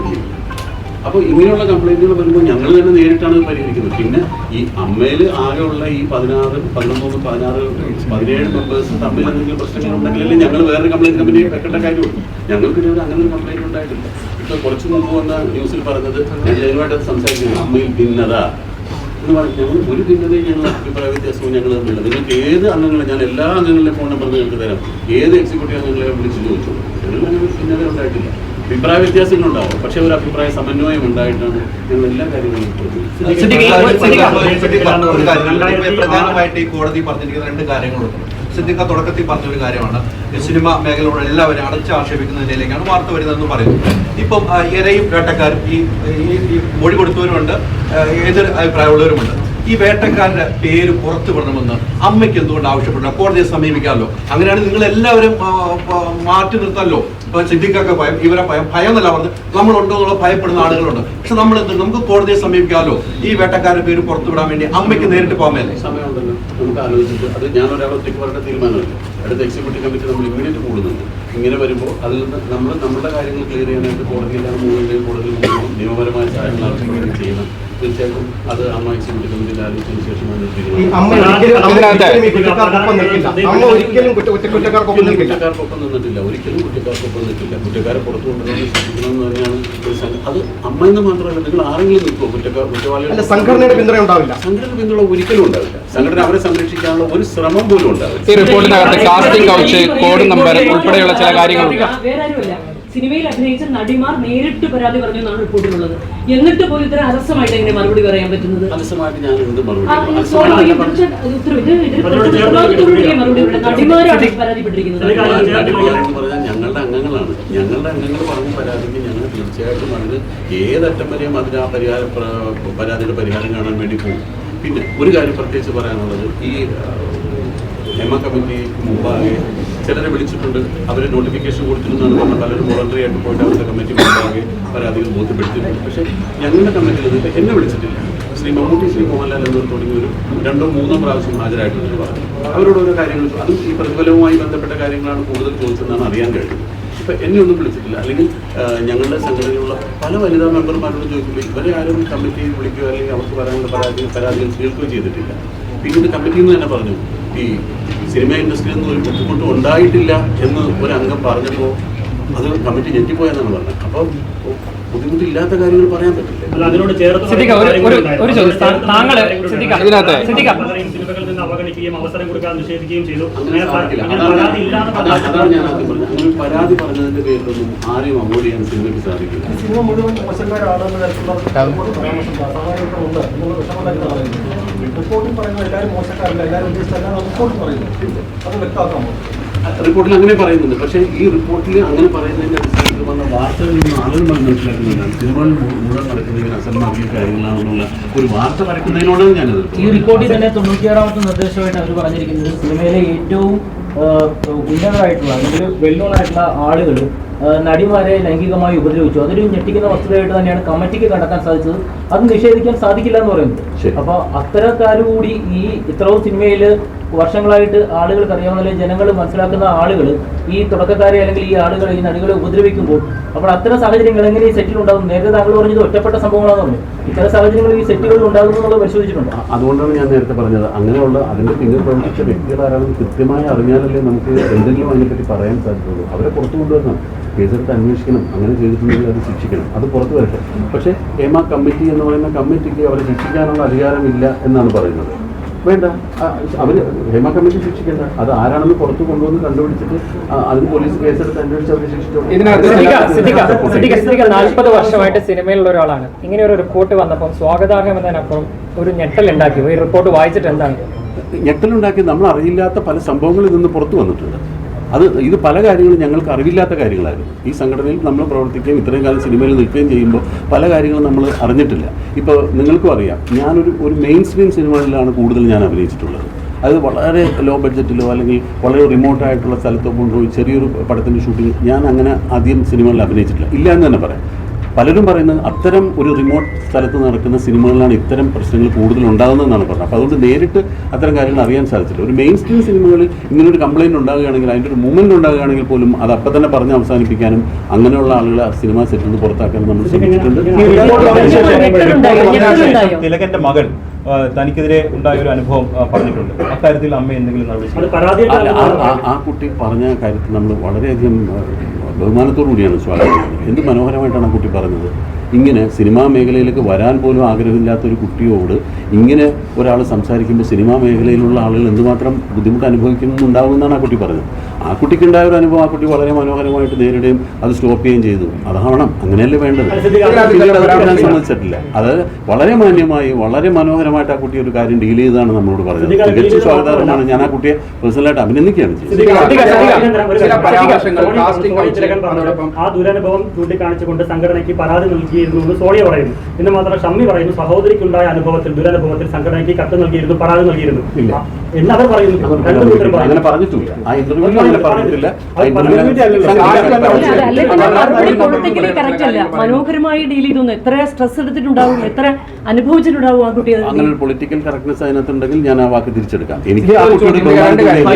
അപ്പോൾ ഇങ്ങനെയുള്ള കംപ്ലയിൻറ്റുകൾ വരുമ്പോൾ ഞങ്ങൾ തന്നെ നേരിട്ടാണ് പരിഹരിക്കുന്നത്. പിന്നെ ഈ അമ്മയിൽ ആകെയുള്ള ഈ 16, 11, 16, 17 മെമ്പേഴ്സ് തമ്മിൽ എന്തെങ്കിലും പ്രശ്നങ്ങളുണ്ടെങ്കിലല്ലേ ഞങ്ങൾ വേറൊരു കംപ്ലയിൻറ്റ് കമ്മിറ്റി വെക്കേണ്ട കാര്യമുള്ളൂ. ഞങ്ങൾക്ക് ഇതുവരെ അങ്ങനെ ഒരു കംപ്ലയിൻറ്റ് ഉണ്ടായിട്ടില്ല. ഇപ്പോൾ കുറച്ച് മുമ്പ് വന്ന ന്യൂസിൽ പറഞ്ഞത് ഞാൻ ജനുവായിട്ട് സംസാരിക്കുന്നത് അമ്മയിൽ ഭിന്നത എന്ന് പറഞ്ഞാൽ ഞങ്ങൾ ഒരു ഭിന്നതയും ഞങ്ങൾ അഭിപ്രായ വ്യത്യാസവും ഞങ്ങൾ തമ്മില്ല. നിങ്ങൾക്ക് ഏത് അംഗങ്ങളെ, ഞാൻ എല്ലാ അംഗങ്ങളുടെ ഫോൺ നമ്പർ നിങ്ങൾക്ക് തരാം, ഏത് എക്സിക്യൂട്ടീവ് അംഗങ്ങളെ വിളിച്ച് ചോദിച്ചു. ഞങ്ങൾ അങ്ങനെ ഒരു ഭിന്നത ഉണ്ടായിട്ടില്ല. അഭിപ്രായ വ്യത്യാസങ്ങളുണ്ടാവും, പക്ഷെ ഒരു അഭിപ്രായ സമന്വയം ഉണ്ടായിട്ടാണ് ഞങ്ങൾ എല്ലാ കാര്യങ്ങളും. പ്രധാനമായിട്ട് ഈ കോടതി പറഞ്ഞിരിക്കുന്ന 2 കാര്യങ്ങളുണ്ട്. സിദ്ദിഖ തുടക്കത്തിൽ പറഞ്ഞൊരു കാര്യമാണ്, സിനിമ മേഖലയോട് എല്ലാവരും ആക്ഷേപിക്കുന്നതിലേക്കാണ് വാർത്ത വരുന്നതെന്ന് പറയുന്നു. ഇപ്പം ഇരയും വേട്ടക്കാരും ഈ മൊഴി കൊടുത്തവരുമുണ്ട്, എതിർ അഭിപ്രായമുള്ളവരുമുണ്ട്. ഈ വേട്ടക്കാരുടെ പേര് പുറത്തു വിടണമെന്ന് അമ്മയ്ക്ക് എന്തുകൊണ്ട് ആവശ്യപ്പെടണം? കോടതിയെ സമീപിക്കാമല്ലോ. അങ്ങനെയാണെങ്കിൽ നിങ്ങൾ എല്ലാവരും മാറ്റി നിർത്താമല്ലോ. ഇപ്പൊ സിദ്ദിഖൊക്കെ ഭയം, ഇവരെ ഭയം എന്നല്ല പറഞ്ഞ് നമ്മളുണ്ടോ എന്നുള്ള ഭയപ്പെടുന്ന ആളുകളുണ്ട്. പക്ഷെ നമ്മൾ നമുക്ക് കോടതിയെ സമീപിക്കാമല്ലോ. ഈ വേട്ടക്കാരുടെ പേര് പുറത്തുവിടാൻ വേണ്ടി അമ്മയ്ക്ക് നേരിട്ട് പോകാമല്ലേ? സമയമുണ്ടല്ലോ, നമുക്ക് ആലോചിച്ചിട്ട്. അത് ഞാൻ ഒരാളൊറ്റയ്ക്ക് പറയേണ്ട തീരുമാനമല്ല. അടുത്ത എക്സിക്യൂട്ടീവ് കമ്മിറ്റി നമ്മൾ ഇമ്മീഡിയറ്റ് കൂടുന്നുണ്ട്. ഇങ്ങനെ വരുമ്പോൾ അതിൽ നിന്ന് നമ്മുടെ കാര്യങ്ങൾ ക്ലിയർ ചെയ്യാനായിട്ട് കോടതിയിലാണ് മൂന്നിൻ്റെയും കോടതിയിൽ നിയമപരമായ സഹായം നടത്തുകയും ചെയ്യണം. തീർച്ചയായിട്ടും അത് അമ്മ എക്സിക്യൂട്ടീവ് കമ്മിറ്റിയിൽ ആലോചിച്ചതിന് ശേഷമാണ് കുറ്റക്കാർക്കൊപ്പം നിന്നിട്ടില്ല. ഒരിക്കലും കുറ്റക്കാർക്കൊപ്പം നിന്നിട്ടില്ല. കുറ്റക്കാരെ പുറത്തു കൊണ്ടുവരാൻ ശ്രമിക്കണമെന്ന് തന്നെയാണ് അത്. അമ്മ എന്ന് മാത്രമല്ല, നിങ്ങൾ ആരെങ്കിലും നിൽക്കുമോ കുറ്റവാളികളുടെ സംഘടനയുടെ പിന്തുണ ഉണ്ടാവില്ല. സംഘടന പിന്തുണ ഒരിക്കലും ഉണ്ടാവില്ല. സംഘടന അവരെ സംരക്ഷിക്കാനുള്ള ഒരു ശ്രമം പോലും ഉണ്ടാവില്ല. ഈ റിപ്പോർട്ടിനകത്ത് കാസ്റ്റിംഗ് കൗച്ച്, കോഡ് നമ്പർ ഉൾപ്പെടെയുള്ള ചില കാര്യങ്ങളുണ്ട്. വേറെ ആരുമല്ല, സിനിമയിൽ അഭിനയിച്ച നടിമാർ നേരിട്ട് പരാതി പറഞ്ഞു എന്നാണ് റിപ്പോർട്ടിലുള്ളത്. എന്നിട്ട് പോലും ഇത്ര അലസമായിട്ട് എങ്ങനെ മറുപടി പറയാൻ പറ്റുന്നത്? അലസമായിട്ട് ഞാൻ എന്ത് മറുപടി? നടിമാരാണ് പരാതിപ്പെട്ടിരിക്കുന്നത്. ഞങ്ങളുടെ അംഗങ്ങളാണ്. ഞങ്ങളുടെ അംഗങ്ങൾ പറഞ്ഞ പരാതിക്ക് ഞങ്ങൾ തീർച്ചയായിട്ടും അതിന് ഏതറ്റം വരെയും അതിന് ആ പരാതിയുടെ പരിഹാരം കാണാൻ വേണ്ടി പോകും. പിന്നെ ഒരു കാര്യം പ്രത്യേകിച്ച് പറയാനുള്ളത്, ഈ ഹേമ കമ്മിറ്റിക്ക് മുമ്പാകെ ചിലരെ വിളിച്ചിട്ടുണ്ട്. അവർ നോട്ടിഫിക്കേഷൻ കൊടുത്തിരുന്നാണ് പറഞ്ഞത്. പലരും വോളണ്ടറി ആയിട്ട് പോയിട്ട് അവരുടെ കമ്മിറ്റി മുമ്പാകെ പരാതികൾ ബോധ്യപ്പെടുത്തിയിട്ടുണ്ട്. പക്ഷേ ഞങ്ങളുടെ കമ്മിറ്റിയിൽ എന്നെ വിളിച്ചിട്ടില്ല. ശ്രീ മമ്മൂട്ടി, ശ്രീ മോഹൻലാൽ എന്നിവർ തുടങ്ങി ഒരു 2-3 പ്രാവശ്യം ഹാജരായിട്ടുണ്ടെന്ന് പറഞ്ഞു. അവരോട് ഓരോ കാര്യങ്ങൾ, അതും ഈ പ്രതിഫലവുമായി ബന്ധപ്പെട്ട കാര്യങ്ങളാണ് കൂടുതൽ ചോദിച്ചതെന്നാണ് അറിയാൻ കഴിഞ്ഞത്. ഇപ്പം എന്നെ ഒന്നും വിളിച്ചിട്ടില്ല. അല്ലെങ്കിൽ ഞങ്ങളുടെ സംഘടനയിലുള്ള പല വനിതാ മെമ്പർമാരോട് ചോദിക്കുമ്പോൾ ഇവരെ ആരും കമ്മിറ്റിയിൽ വിളിക്കുകയോ അല്ലെങ്കിൽ അവർക്ക് പറയാനുള്ള പരാതികൾ കേൾക്കുകയോ ചെയ്തിട്ടില്ല. പിന്നീട് കമ്മിറ്റിയിൽ നിന്ന് തന്നെ പറഞ്ഞു, ഈ സിനിമ ഇൻഡസ്ട്രിയിൽ നിന്ന് ഒരു ബുദ്ധിമുട്ടും ഉണ്ടായിട്ടില്ല എന്ന് ഒരു അംഗം പറഞ്ഞപ്പോൾ അത് കമ്മിറ്റി ഞെട്ടിപ്പോയെന്നാണ് പറഞ്ഞത്. അപ്പോൾ ബുദ്ധിമുട്ടില്ലാത്ത കാര്യങ്ങൾ പറയാൻ പറ്റില്ല. അതിനോട് ചേർത്ത് അവഗണിക്കുകയും അവസരം കൊടുക്കാൻ നിഷേധിക്കുകയും ചെയ്തു. അതാണ് ഞാൻ ആദ്യം പറഞ്ഞത്. അങ്ങനെ പരാതി പറഞ്ഞതിന്റെ പേരിലൊന്നും ആരെയും അവോയ്ഡ് ചെയ്യാൻ സിനിമയ്ക്ക് സാധിക്കില്ല. സിനിമ മുഴുവൻ റിപ്പോർട്ടിൽ പറയുന്നത് എല്ലാവരും മോശക്കാരല്ല, എല്ലാവരും ഉദ്ദേശിച്ചല്ല റിപ്പോർട്ടിൽ പറയുന്നു. അത് വ്യക്തമാക്കാമോ? റിപ്പോർട്ടിൽ അങ്ങനെ പറയുന്നുണ്ട്. പക്ഷേ ഈ റിപ്പോർട്ടിൽ അങ്ങനെ പറയുന്നതിന്റെ അടിസ്ഥാനത്തിൽ വന്ന വാർത്തകളിൽ നിന്ന് ആളുകൾ മനസ്സിലാക്കുന്നുണ്ടാണ് സിനിമകളിൽ മുഴുവൻ നടക്കുന്നതിന് അസന്മാർഗീയ കാര്യങ്ങളാണെന്നുള്ള ഒരു വാർത്ത വരയ്ക്കുന്നതിനോടാണ് ഞാനത്. ഈ റിപ്പോർട്ടിൽ തന്നെ 96ാമത്തെ നിർദ്ദേശമായിട്ട് അവർ പറഞ്ഞിരിക്കുന്നത് സിനിമയിലെ ഏറ്റവും ഉന്നതരായിട്ടുള്ള അല്ലെങ്കിൽ വെല്ലോൺ ആയിട്ടുള്ള ആളുകൾ നടിമാരെ ലൈംഗികമായി ഉപദ്രവിച്ചു. അതൊരു ഞെട്ടിക്കുന്ന വസ്തുതയായിട്ട് തന്നെയാണ് കമ്മിറ്റിക്ക് കണ്ടെത്താൻ സാധിച്ചത്. അത് നിഷേധിക്കാൻ സാധിക്കില്ല എന്ന് പറയുന്നത്. അപ്പോൾ അത്തരക്കാരുകൂടി ഈ ഇത്രയും സിനിമയിൽ വർഷങ്ങളായിട്ട് ആളുകൾക്ക് അറിയാവുന്ന ജനങ്ങൾ മനസ്സിലാക്കുന്ന ആളുകൾ ഈ തുടക്കക്കാരെ അല്ലെങ്കിൽ ഈ ആളുകൾ ഈ നടികളെ ഉപദ്രവിക്കുമ്പോൾ അപ്പോൾ അത്തരം സാഹചര്യങ്ങൾ എങ്ങനെ ഈ സെറ്റിൽ ഉണ്ടാകും? നേരത്തെ താങ്കൾ പറഞ്ഞത് ഒറ്റപ്പെട്ട സംഭവങ്ങളാണെന്ന് പറഞ്ഞു. ഇത്തരം സാഹചര്യങ്ങൾ ഈ സെറ്റുകളിൽ ഉണ്ടാകുന്നു എന്നുള്ളത് പരിശോധിച്ചിട്ടുണ്ട്. അതുകൊണ്ടാണ് ഞാൻ നേരത്തെ പറഞ്ഞത്, അങ്ങനെയുള്ള അതിന്റെ പിന്നിൽ പ്രവർത്തിച്ച വ്യക്തികളാരാണെന്ന് കൃത്യമായി അറിഞ്ഞാലല്ലേ നമുക്ക് എന്തെങ്കിലും അതിനെപ്പറ്റി പറയാൻ സാധിക്കുള്ളൂ. അവരെ പുറത്തു കൊണ്ടുവരണം, കേസെടുത്ത് അന്വേഷിക്കണം, അങ്ങനെ ചെയ്തിട്ടുണ്ടെങ്കിൽ അത് ശിക്ഷിക്കണം, അത് പുറത്തു വരട്ടെ. പക്ഷേ ഹേമ കമ്മിറ്റി എന്ന് പറയുന്ന കമ്മിറ്റിക്ക് അവരെ ശിക്ഷിക്കാനുള്ള അധികാരമില്ല എന്നാണ് പറയുന്നത്. വേണ്ട, അവർ ഹേമ കമ്മിറ്റി ശിക്ഷിക്കേണ്ട. അത് ആരാണെന്ന് പുറത്ത് കൊണ്ടുവന്ന് കണ്ടുപിടിച്ചിട്ട് അതിന് പോലീസ് കേസെടുത്ത് അന്വേഷിച്ച് അവരെ ശിക്ഷിച്ചു. 40 വർഷമായിട്ട് സിനിമയിലുള്ള ഒരാളാണ്. ഇങ്ങനെ ഒരു റിപ്പോർട്ട് വന്നപ്പോൾ സ്വാഗതാർഹം എന്നതിനപ്പുറം ഒരു ഞെട്ടലുണ്ടാക്കി. ഈ റിപ്പോർട്ട് വായിച്ചിട്ട് എന്താണ് ഞെട്ടലുണ്ടാക്കി? നമ്മൾ അറിയില്ലാത്ത പല സംഭവങ്ങളിൽ നിന്ന് പുറത്തു വന്നിട്ടുണ്ട്. ഇത് പല കാര്യങ്ങളും ഞങ്ങൾക്ക് അറിവില്ലാത്ത കാര്യങ്ങളായിരുന്നു. ഈ സംഘടനയിൽ നമ്മൾ പ്രവർത്തിക്കുകയും ഇത്രയും കാലം സിനിമയിൽ നിൽക്കുകയും ചെയ്യുമ്പോൾ പല കാര്യങ്ങളും നമ്മൾ അറിഞ്ഞിട്ടില്ല. ഇപ്പോൾ നിങ്ങൾക്കും അറിയാം, ഞാനൊരു മെയിൻ സ്ട്രീം സിനിമകളിലാണ് കൂടുതൽ ഞാൻ അഭിനയിച്ചിട്ടുള്ളത്. അത് വളരെ ലോ ബഡ്ജറ്റിലോ അല്ലെങ്കിൽ വളരെ റിമോട്ടായിട്ടുള്ള സ്ഥലത്തോ കൊണ്ടുപോയി ചെറിയൊരു പടത്തിൻ്റെ ഷൂട്ടിംഗ് ഞാൻ അങ്ങനെ ആദ്യം സിനിമകളിൽ അഭിനയിച്ചിട്ടില്ല. ഇല്ല എന്ന് തന്നെ പറയാം. പലരും പറയുന്നത് അത്തരം ഒരു റിമോട്ട് സ്ഥലത്ത് നടക്കുന്ന സിനിമകളിലാണ് ഇത്തരം പ്രശ്നങ്ങൾ കൂടുതൽ ഉണ്ടാകുന്നതെന്നാണ് പറഞ്ഞത്. അപ്പോൾ അതുകൊണ്ട് നേരിട്ട് അത്തരം കാര്യങ്ങൾ അറിയാൻ സാധിച്ചില്ല. ഒരു മെയിൻ സ്ട്രീം സിനിമകളിൽ ഇങ്ങനൊരു കംപ്ലയിൻറ്റ് ഉണ്ടാകുകയാണെങ്കിൽ, അതിൻ്റെ ഒരു മൂവ്മെൻറ്റ് ഉണ്ടാകുകയാണെങ്കിൽ പോലും അത് അപ്പം തന്നെ പറഞ്ഞ് അവസാനിപ്പിക്കാനും അങ്ങനെയുള്ള ആളുകളെ സിനിമാ സെറ്റിൽ നിന്ന് പുറത്താക്കാനും നമ്മൾ ശ്രമിച്ചിട്ടുണ്ട്. തിലകന്റെ മകൾ തനിക്കെതിരെ ഉണ്ടായ ഒരു അനുഭവം പറഞ്ഞിട്ടുണ്ട്. അക്കാര്യത്തിൽ അമ്മ എന്തെങ്കിലും ആ കുട്ടി പറഞ്ഞ കാര്യത്തിൽ നമ്മൾ വളരെയധികം ബഹുമാനത്തോടു കൂടിയാണ് സ്വാഗതം ചെയ്യുന്നത്. എന്ത് മനോഹരമായിട്ടാണ് ആ കുട്ടി പറഞ്ഞത്. ഇങ്ങനെ സിനിമാ മേഖലയിലേക്ക് വരാൻ പോലും ആഗ്രഹമില്ലാത്ത ഒരു കുട്ടിയോട് ഇങ്ങനെ ഒരാൾ സംസാരിക്കുമ്പോൾ സിനിമാ മേഖലയിലുള്ള ആളുകൾ എന്തുമാത്രം ബുദ്ധിമുട്ട് അനുഭവിക്കുന്നുണ്ടാവുമെന്നാണ് ആ കുട്ടി പറഞ്ഞത്. ആ കുട്ടിക്കുണ്ടായ ഒരു അനുഭവം ആ കുട്ടി വളരെ മനോഹരമായിട്ട് നേരിടുകയും അത് സ്റ്റോപ്പ് ചെയ്യുകയും ചെയ്തു. അതാവണം, അങ്ങനെയല്ലേ വേണ്ടത്. ഞാൻ സമ്മതിച്ചിട്ടില്ല. അത് വളരെ മാന്യമായി വളരെ മനോഹരമായിട്ട് ആ കുട്ടി ഒരു കാര്യം ഡീൽ ചെയ്താണ് നമ്മളോട് പറഞ്ഞത്. തികച്ചും സ്വാഗതാർഹമാണ്. ഞാൻ ആ കുട്ടിയെ പേഴ്സണലായിട്ട് അഭിനന്ദിക്കുകയാണ് ചെയ്യുന്നത്. ആ ദുരനുഭവം ചൂണ്ടിക്കാണിച്ചുകൊണ്ട് സംഘടനയ്ക്ക് പരാതി നൽകിയിരുന്നു സോണിയ പറയുന്നു. എന്ന് മാത്രം ഷമ്മി പറയുന്നു, സഹോദരിക്കുണ്ടായ അനുഭവത്തിൽ ദുരനുഭവത്തിൽ സംഘടനയ്ക്ക് കത്ത് നൽകിയിരുന്നു, പരാതി നൽകിയിരുന്നു. എന്നവർ പറയുന്നു. രണ്ടു കൂട്ടരും അങ്ങനെ പറയുന്നു. പറഞ്ഞിട്ടില്ല. ആ ഇന്റർവ്യൂവിൽ അങ്ങനെ പറഞ്ഞിട്ടില്ല. ആ പൊളിറ്റിക്കലി കറക്റ്റ് അല്ല. മനോഹരമായി ഡീൽ ചെയ്തു. എത്ര സ്ട്രെസ് എടുത്തിട്ടുണ്ടാവും, എത്ര അനുഭവിച്ചിട്ടുണ്ടാവും ആ കുട്ടി. അങ്ങനെ ഒരു പൊളിറ്റിക്കൽ കറക്റ്റ്നെസ് അതിനകത്തുണ്ടെങ്കിൽ ഞാൻ ആ വാക്ക് തിരിച്ചെടുക്കാം. എനിക്ക് ആ ഒരു കുട്ടിയുടെ ചോദ്യം, രണ്ട് കാര്യം.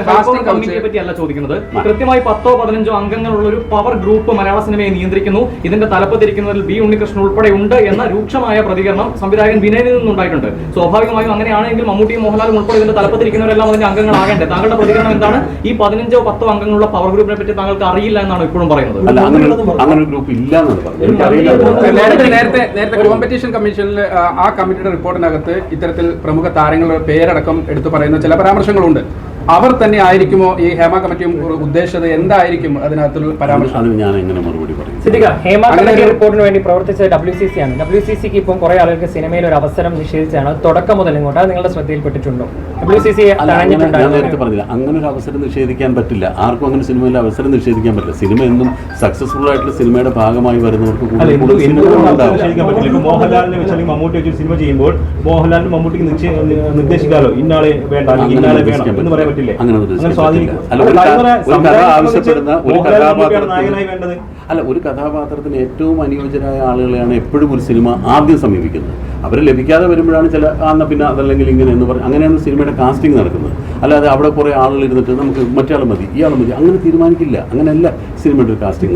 ബഹുമാനം കമ്മിറ്റിയെ പറ്റിയല്ല ചോദിക്കുന്നത്. കൃത്യമായി 10-15 അംഗങ്ങളുള്ള ഒരു പവർ ഗ്രൂപ്പ് മലയാള സിനിമയെ നിയന്ത്രിക്കുന്നു, ഇതിന്റെ തലപ്പത്തിരിക്കുന്നതിൽ ബി ഉണ്ണികൃഷ്ണൻ ഉൾപ്പെടെ ഉണ്ട് എന്ന രൂക്ഷമായ പ്രതികരണം സംവിധായകൻ വിനയനിൽ നിന്നുണ്ടായിട്ടുണ്ട്. സ്വാഭാവികമായും അങ്ങനെയാണെങ്കിൽ മമ്മൂട്ടിയും മോഹൻലാലും ഉൾപ്പെടെ ഇതിന്റെ തലപ്പത്തിരിക്കുന്നവരെല്ലാം അതിന്റെ അംഗങ്ങളാകേണ്ടേ? താങ്കളുടെ പ്രതികരണം എന്താണ്? ഈ 15-10 അംഗങ്ങളുള്ള പവർ ഗ്രൂപ്പിനെ പറ്റി താങ്കൾക്ക് അറിയില്ല എന്നാണ് ഇപ്പോഴും പറയുന്നത്. അല്ല, അങ്ങനെ ഒരു ഗ്രൂപ്പ് ഇല്ല എന്നാണ് പറഞ്ഞത്. എനിക്കറിയില്ല. നേരത്തെ കോമ്പറ്റീഷൻ കമ്മീഷനിൽ ആ കമ്മിറ്റിയുടെ റിപ്പോർട്ടിനകത്ത് ഇത്തരത്തിൽ പ്രമുഖ താരങ്ങളുടെ പേരടക്കം എടുത്തു പറയുന്ന ചില പരാമർശങ്ങളുണ്ട്. അവർ തന്നെ ആയിരിക്കുമോ ഈ ഹേമ കമ്മിറ്റിയും ഉദ്ദേശിച്ചത്? എന്തായിരിക്കും അതിനകത്തുള്ള പരാമർശം? അതിന് ഞാൻ എങ്ങനെ മറുപടി പറയും? ഹേമ കമ്മിറ്റി റിപ്പോർട്ടിന് വേണ്ടി പ്രവർത്തിച്ച WCC ആണ്. WCCക്ക് ഇപ്പം കുറെ ആളുകൾക്ക് സിനിമയിൽ ഒരു അവസരം നിഷേധിച്ചാണ് തുടക്കം മുതൽ ഇങ്ങോട്ട്. അത് നിങ്ങളുടെ ശ്രദ്ധയിൽപ്പെട്ടിട്ടുണ്ടോ? WCC ഞാൻ നേരത്തെ പറഞ്ഞില്ല, അങ്ങനെ ഒരു അവസരം നിഷേധിക്കാൻ പറ്റില്ല. ആർക്കും അങ്ങനെ സിനിമയിൽ അവസരം നിഷേധിക്കാൻ പറ്റില്ല. സിനിമ എന്നും സക്സസ്ഫുൾ ആയിട്ടുള്ള സിനിമയുടെ ഭാഗമായി വരുന്നവർക്ക് മോഹൻലാലിനെ വെച്ചാൽ മമ്മൂട്ടി വെച്ച് സിനിമ ചെയ്യുമ്പോൾ മോഹൻലാലിന് മമ്മൂട്ടിക്ക് നിർദ്ദേശിക്കാലോ ഇന്നാളെ വേണ്ട ഇന്നാളെ വേണം എന്ന് പറയാൻ പറ്റില്ലേ? അങ്ങനെ ഒരു കഥാപാത്രത്തിന് ഏറ്റവും അനുയോജ്യരായ ആളുകളെയാണ് എപ്പോഴും ഒരു സിനിമ ആദ്യം സമീപിക്കുന്നത്. അവരെ ലഭിക്കാതെ വരുമ്പോഴാണ് ചില പിന്നെ അതല്ലെങ്കിൽ ഇങ്ങനെ എന്ന് പറഞ്ഞ് അങ്ങനെയാണ് സിനിമയുടെ കാസ്റ്റിംഗ് നടക്കുന്നത്. അല്ലാതെ അവിടെ കുറെ ആളുകൾ ഇരുന്നിട്ട് നമുക്ക് മറ്റേ മതി ഇയാൾ മതി അങ്ങനെ തീരുമാനിക്കില്ല. അങ്ങനെയല്ല സിനിമയുടെ ഒരു കാസ്റ്റിംഗ്.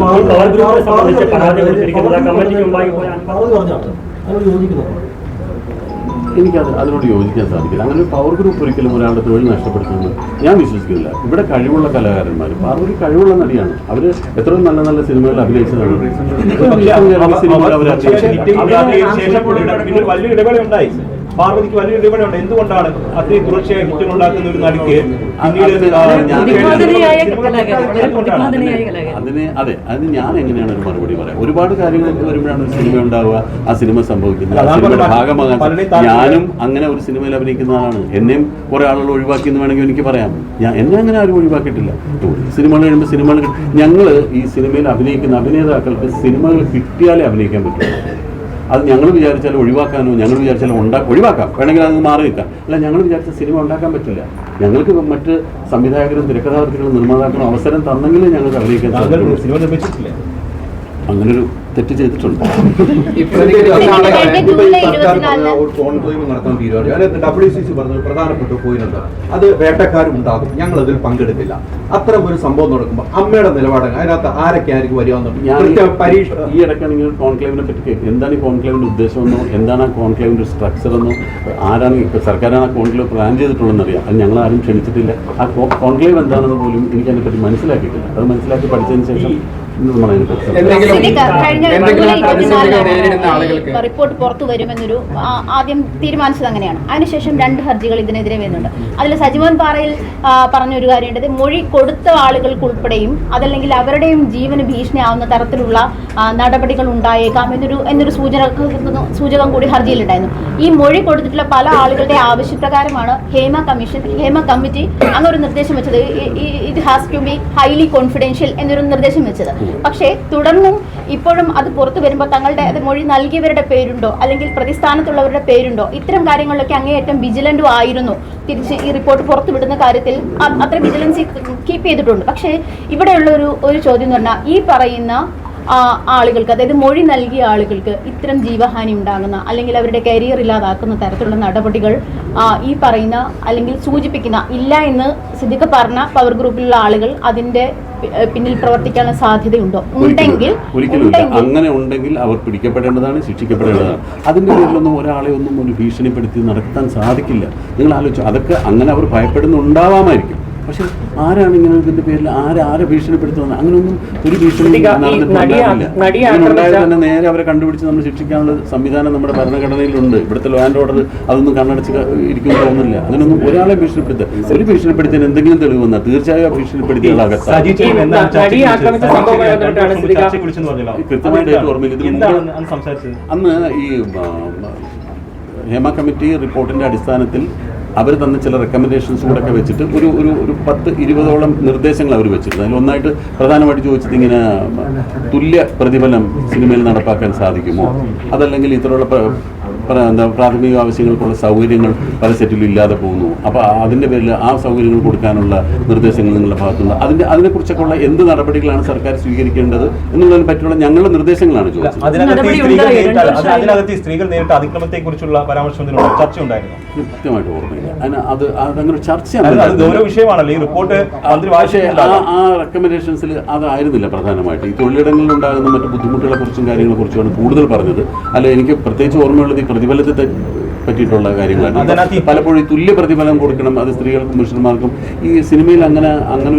എനിക്കത് അതിനോട് യോജിക്കാൻ സാധിക്കില്ല. അങ്ങനെ ഒരു പവർ ഗ്രൂപ്പ് ഒരിക്കലും ഒരാളുടെ തൊഴിൽ നഷ്ടപ്പെടുത്തുമെന്ന് ഞാൻ വിശ്വസിക്കുന്നില്ല. ഇവിടെ കഴിവുള്ള കലാകാരന്മാർ, പാർവതി കഴിവുള്ള നടിയാണ്. അവർ എത്രയും നല്ല നല്ല സിനിമകൾ അഭിനയിച്ചതാണ്. വലിയ ഇടവേളയുണ്ടായി, പാർവതിക്ക് വലിയ ഇടപെടലുണ്ട്. എന്തുകൊണ്ടാണ് അത്രയും തുടർച്ചയായി ഹിറ്റുകൾ ഉണ്ടാക്കുന്ന ഒരു നടിക്ക് അതിന് ഞാൻ എങ്ങനെയാണ് ഒരു മറുപടി പറയാം? ഒരുപാട് കാര്യങ്ങളൊക്കെ വരുമ്പോഴാണ് ഒരു സിനിമ ഉണ്ടാവുക, ആ സിനിമ സംഭവിക്കുന്നത്, ആ സിനിമയുടെ ഭാഗമാകാൻ. ഞാനും അങ്ങനെ ഒരു സിനിമയിൽ അഭിനയിക്കുന്നതാണ്. എന്നെയും കുറെ ആളുകൾ ഒഴിവാക്കി എന്ന് വേണമെങ്കിൽ എനിക്ക് പറയാം. എന്നെ അങ്ങനെ ആരും ഒഴിവാക്കിയിട്ടില്ല. സിനിമകൾ കഴിയുമ്പോൾ സിനിമകൾ ഞങ്ങൾ ഈ സിനിമയിൽ അഭിനയിക്കുന്ന അഭിനേതാക്കൾക്ക് സിനിമകൾ കിട്ടിയാലേ അഭിനയിക്കാൻ പറ്റുള്ളൂ. അത് ഞങ്ങൾ വിചാരിച്ചാലും ഒഴിവാക്കാനോ ഞങ്ങൾ വിചാരിച്ചാലും ഒഴിവാക്കാം, വേണമെങ്കിൽ അത് മാറി നിൽക്കാം. അല്ല, ഞങ്ങൾ വിചാരിച്ച സിനിമ ഉണ്ടാക്കാൻ പറ്റില്ല. ഞങ്ങൾക്ക് മറ്റ് സംവിധായകരും തിരക്കഥാകൃത്തുക്കളും നിർമ്മാതാക്കളും അവസരം തന്നെങ്കിലും ഞങ്ങൾക്ക് അഭിനയിക്കാൻ സിനിമ നിർമ്മിച്ചിട്ടില്ല. അങ്ങനൊരു തെറ്റ് ചെയ്തിട്ടുണ്ട്. കോൺക്ലേവ് നടത്താൻ തീരുമാനിച്ചു. അതിനകത്ത് WCC പറഞ്ഞ പ്രധാനപ്പെട്ട പോയിന്റ് അത് വേട്ടക്കാരും ഉണ്ടാകും, ഞങ്ങൾ അതിൽ പങ്കെടുക്കില്ല. അത്തരം ഒരു സംഭവം നടക്കുമ്പോൾ അമ്മയുടെ നിലപാട് അതിനകത്ത് ആരൊക്കെയായിരിക്കും വരികയെന്ന് പരീക്ഷ ഈ ഇടയ്ക്കാണ് ഇങ്ങനെ കോൺക്ലേവിനെ പറ്റി കേൾക്കും. എന്താണ് ഈ കോൺക്ലേവിന്റെ ഉദ്ദേശമെന്നോ എന്താണ് ആ കോൺക്ലേവിന്റെ സ്ട്രക്ചർ എന്നോ ആരാണ് സർക്കാരാണ് ആ കോൺക്ലേവ് പ്ലാൻ ചെയ്തിട്ടുള്ളതെന്ന് അറിയാം. അത് ഞങ്ങൾ ആരും ക്ഷണിച്ചിട്ടില്ല. ആ കോൺക്ലേവ് എന്താണെന്ന് പോലും എനിക്ക് അതിനെപ്പറ്റി മനസ്സിലാക്കിയിട്ടില്ല. അത് മനസ്സിലാക്കി പഠിച്ചതിന് ശേഷം റിപ്പോർട്ട് പുറത്തു വരുമെന്നൊരു ആദ്യം തീരുമാനിച്ചത് അങ്ങനെയാണ്. അതിനുശേഷം 2 ഹർജികൾ ഇതിനെതിരെ വരുന്നുണ്ട്. അതിൽ സജിമോൻ പാറയിൽ പറഞ്ഞൊരു കാര്യമുണ്ട്, മൊഴി കൊടുത്ത ആളുകൾക്കുൾപ്പെടെയും അതല്ലെങ്കിൽ അവരുടെയും ജീവന് ഭീഷണിയാവുന്ന തരത്തിലുള്ള നടപടികൾ ഉണ്ടായേക്കാം എന്നൊരു സൂചകം കൂടി ഹർജിയിലുണ്ടായിരുന്നു. ഈ മൊഴി കൊടുത്തിട്ടുള്ള പല ആളുകളുടെ ആവശ്യപ്രകാരമാണ് ഹേമ കമ്മിറ്റി അങ്ങൊരു നിർദ്ദേശം വെച്ചത്. It has to be highly confidential എന്നൊരു നിർദ്ദേശം വെച്ചത്. പക്ഷേ തുടർന്നും ഇപ്പോഴും അത് പുറത്തു വരുമ്പോൾ തങ്ങളുടെ മൊഴി നൽകിയവരുടെ പേരുണ്ടോ അല്ലെങ്കിൽ പ്രതിസ്ഥാനത്തുള്ളവരുടെ പേരുണ്ടോ, ഇത്തരം കാര്യങ്ങളിലൊക്കെ അങ്ങേയറ്റം വിജിലന്റും ആയിരുന്നു. തിരിച്ച് ഈ റിപ്പോർട്ട് പുറത്തുവിടുന്ന കാര്യത്തിൽ അത്ര വിജിലൻസി കീപ്പ് ചെയ്തിട്ടുണ്ട്. പക്ഷേ ഇവിടെയുള്ള ഒരു ചോദ്യം എന്ന് പറഞ്ഞാൽ ഈ പറയുന്ന ആളുകൾക്ക്, അതായത് മൊഴി നൽകിയ ആളുകൾക്ക് ഇത്തരം ജീവഹാനി ഉണ്ടാകുന്ന അല്ലെങ്കിൽ അവരുടെ കരിയർ ഇല്ലാതാക്കുന്ന തരത്തിലുള്ള നടപടികൾ ഈ പറയുന്ന അല്ലെങ്കിൽ സൂചിപ്പിക്കുന്ന ഇല്ല എന്ന് സിദ്ദിഖ് പറഞ്ഞ പവർ ഗ്രൂപ്പിലുള്ള ആളുകൾ അതിന്റെ പിന്നിൽ പ്രവർത്തിക്കാനുള്ള സാധ്യതയുണ്ടോ? ഒരിക്കലും അങ്ങനെ ഉണ്ടെങ്കിൽ അവർ പിടിക്കപ്പെടേണ്ടതാണ്, ശിക്ഷിക്കപ്പെടേണ്ടതാണ്. അതിന്റെ പേരിലൊന്നും ഒരാളെ ഒന്നും ഒരു ഭീഷണിപ്പെടുത്തി നടത്താൻ സാധിക്കില്ല. നിങ്ങൾ ആലോചിച്ചു, അതൊക്കെ അങ്ങനെ അവർ ഭയപ്പെടുന്നുണ്ടാവാമായിരിക്കും. പക്ഷെ ആരാണ് ഇങ്ങനെ ഇതിന്റെ പേരിൽ ആരെ ഭീഷണിപ്പെടുത്തുന്നത്? അങ്ങനെയൊന്നും ഒരു ഭീഷണി ഉണ്ടായത് തന്നെ നേരെ അവരെ കണ്ടുപിടിച്ച് നമ്മൾ ശിക്ഷിക്കാനുള്ള സംവിധാനം നമ്മുടെ ഭരണഘടനയിലുണ്ട്. ഇവിടുത്തെ ലോ ആൻഡ് ഓർഡർ അതൊന്നും കണ്ണടച്ച് ഇരിക്കുമെന്ന് തോന്നുന്നില്ല. അങ്ങനെയൊന്നും ഒരാളെ ഭീഷണിപ്പെടുത്തുക, ഒരു ഭീഷണിപ്പെടുത്തിയാൽ എന്തെങ്കിലും തെളിവ് വന്നാൽ തീർച്ചയായും ആ ഭീഷണിപ്പെടുത്തിയാൽ കൃത്യമായ ഡേറ്റ് ഓർമ്മയില്ല. അന്ന് ഈ ഹേമ കമ്മിറ്റി റിപ്പോർട്ടിന്റെ അടിസ്ഥാനത്തിൽ അവർ തന്ന ചില റെക്കമെൻഡേഷൻസ് കൂടെ ഒക്കെ വെച്ചിട്ട് ഒരു 10-20ഓളം നിർദ്ദേശങ്ങൾ അവർ വെച്ചിരുന്നു. അതിൽ ഒന്നായിട്ട് പ്രധാനമായിട്ട് ചോദിച്ചത് ഇങ്ങനെ തുല്യ പ്രതിഫലം സിനിമയിൽ നടപ്പാക്കാൻ സാധിക്കുമോ, അതല്ലെങ്കിൽ ഇത്തരമുള്ള പ്രാഥമിക ആവശ്യങ്ങൾക്കുള്ള സൗകര്യങ്ങൾ പല സെറ്റിലും ഇല്ലാതെ പോകുന്നു. അപ്പോൾ അതിൻ്റെ പേരിൽ ആ സൗകര്യങ്ങൾ കൊടുക്കാനുള്ള നിർദ്ദേശങ്ങൾ നിങ്ങളുടെ ഭാഗത്തുനിന്ന് അതിനെക്കുറിച്ചൊക്കെ ഉള്ള എന്ത് നടപടികളാണ് സർക്കാർ സ്വീകരിക്കേണ്ടത് എന്നുള്ളതിനെ പറ്റിയുള്ള ഞങ്ങളുടെ നിർദ്ദേശങ്ങളാണ് ചോദിച്ചത്. അതിനകത്ത് സ്ത്രീകൾ നേരിട്ട അതിക്രമത്തെക്കുറിച്ചുള്ള പരാമർശം ചർച്ച ഉണ്ടായിരുന്നു. കൃത്യമായിട്ട് ഓർമ്മയില്ല. അതങ്ങനെ ചർച്ചയാണ്, ഗൗരവ വിഷയമാണല്ലോ ഈ റിപ്പോർട്ട്. പക്ഷേ ആ റെക്കമെൻഡേഷൻസിൽ അതായിരുന്നില്ല പ്രധാനമായിട്ട്. ഈ തൊഴിലിടങ്ങളിൽ ഉണ്ടാകുന്ന മറ്റു ബുദ്ധിമുട്ടുകളെ കുറിച്ചും കാര്യങ്ങളെ കുറിച്ചുമാണ് കൂടുതൽ പറഞ്ഞത്. അല്ല, എനിക്ക് പ്രത്യേകിച്ച് ഓർമ്മയുള്ളത് ഈ പ്രതിഫലത്തെ പറ്റിയിട്ടുള്ള കാര്യങ്ങളാണ്. പലപ്പോഴും ഈ തുല്യ പ്രതിഫലം കൊടുക്കണം, അത് സ്ത്രീകൾക്കും പുരുഷന്മാർക്കും. ഈ സിനിമയിൽ അങ്ങനെ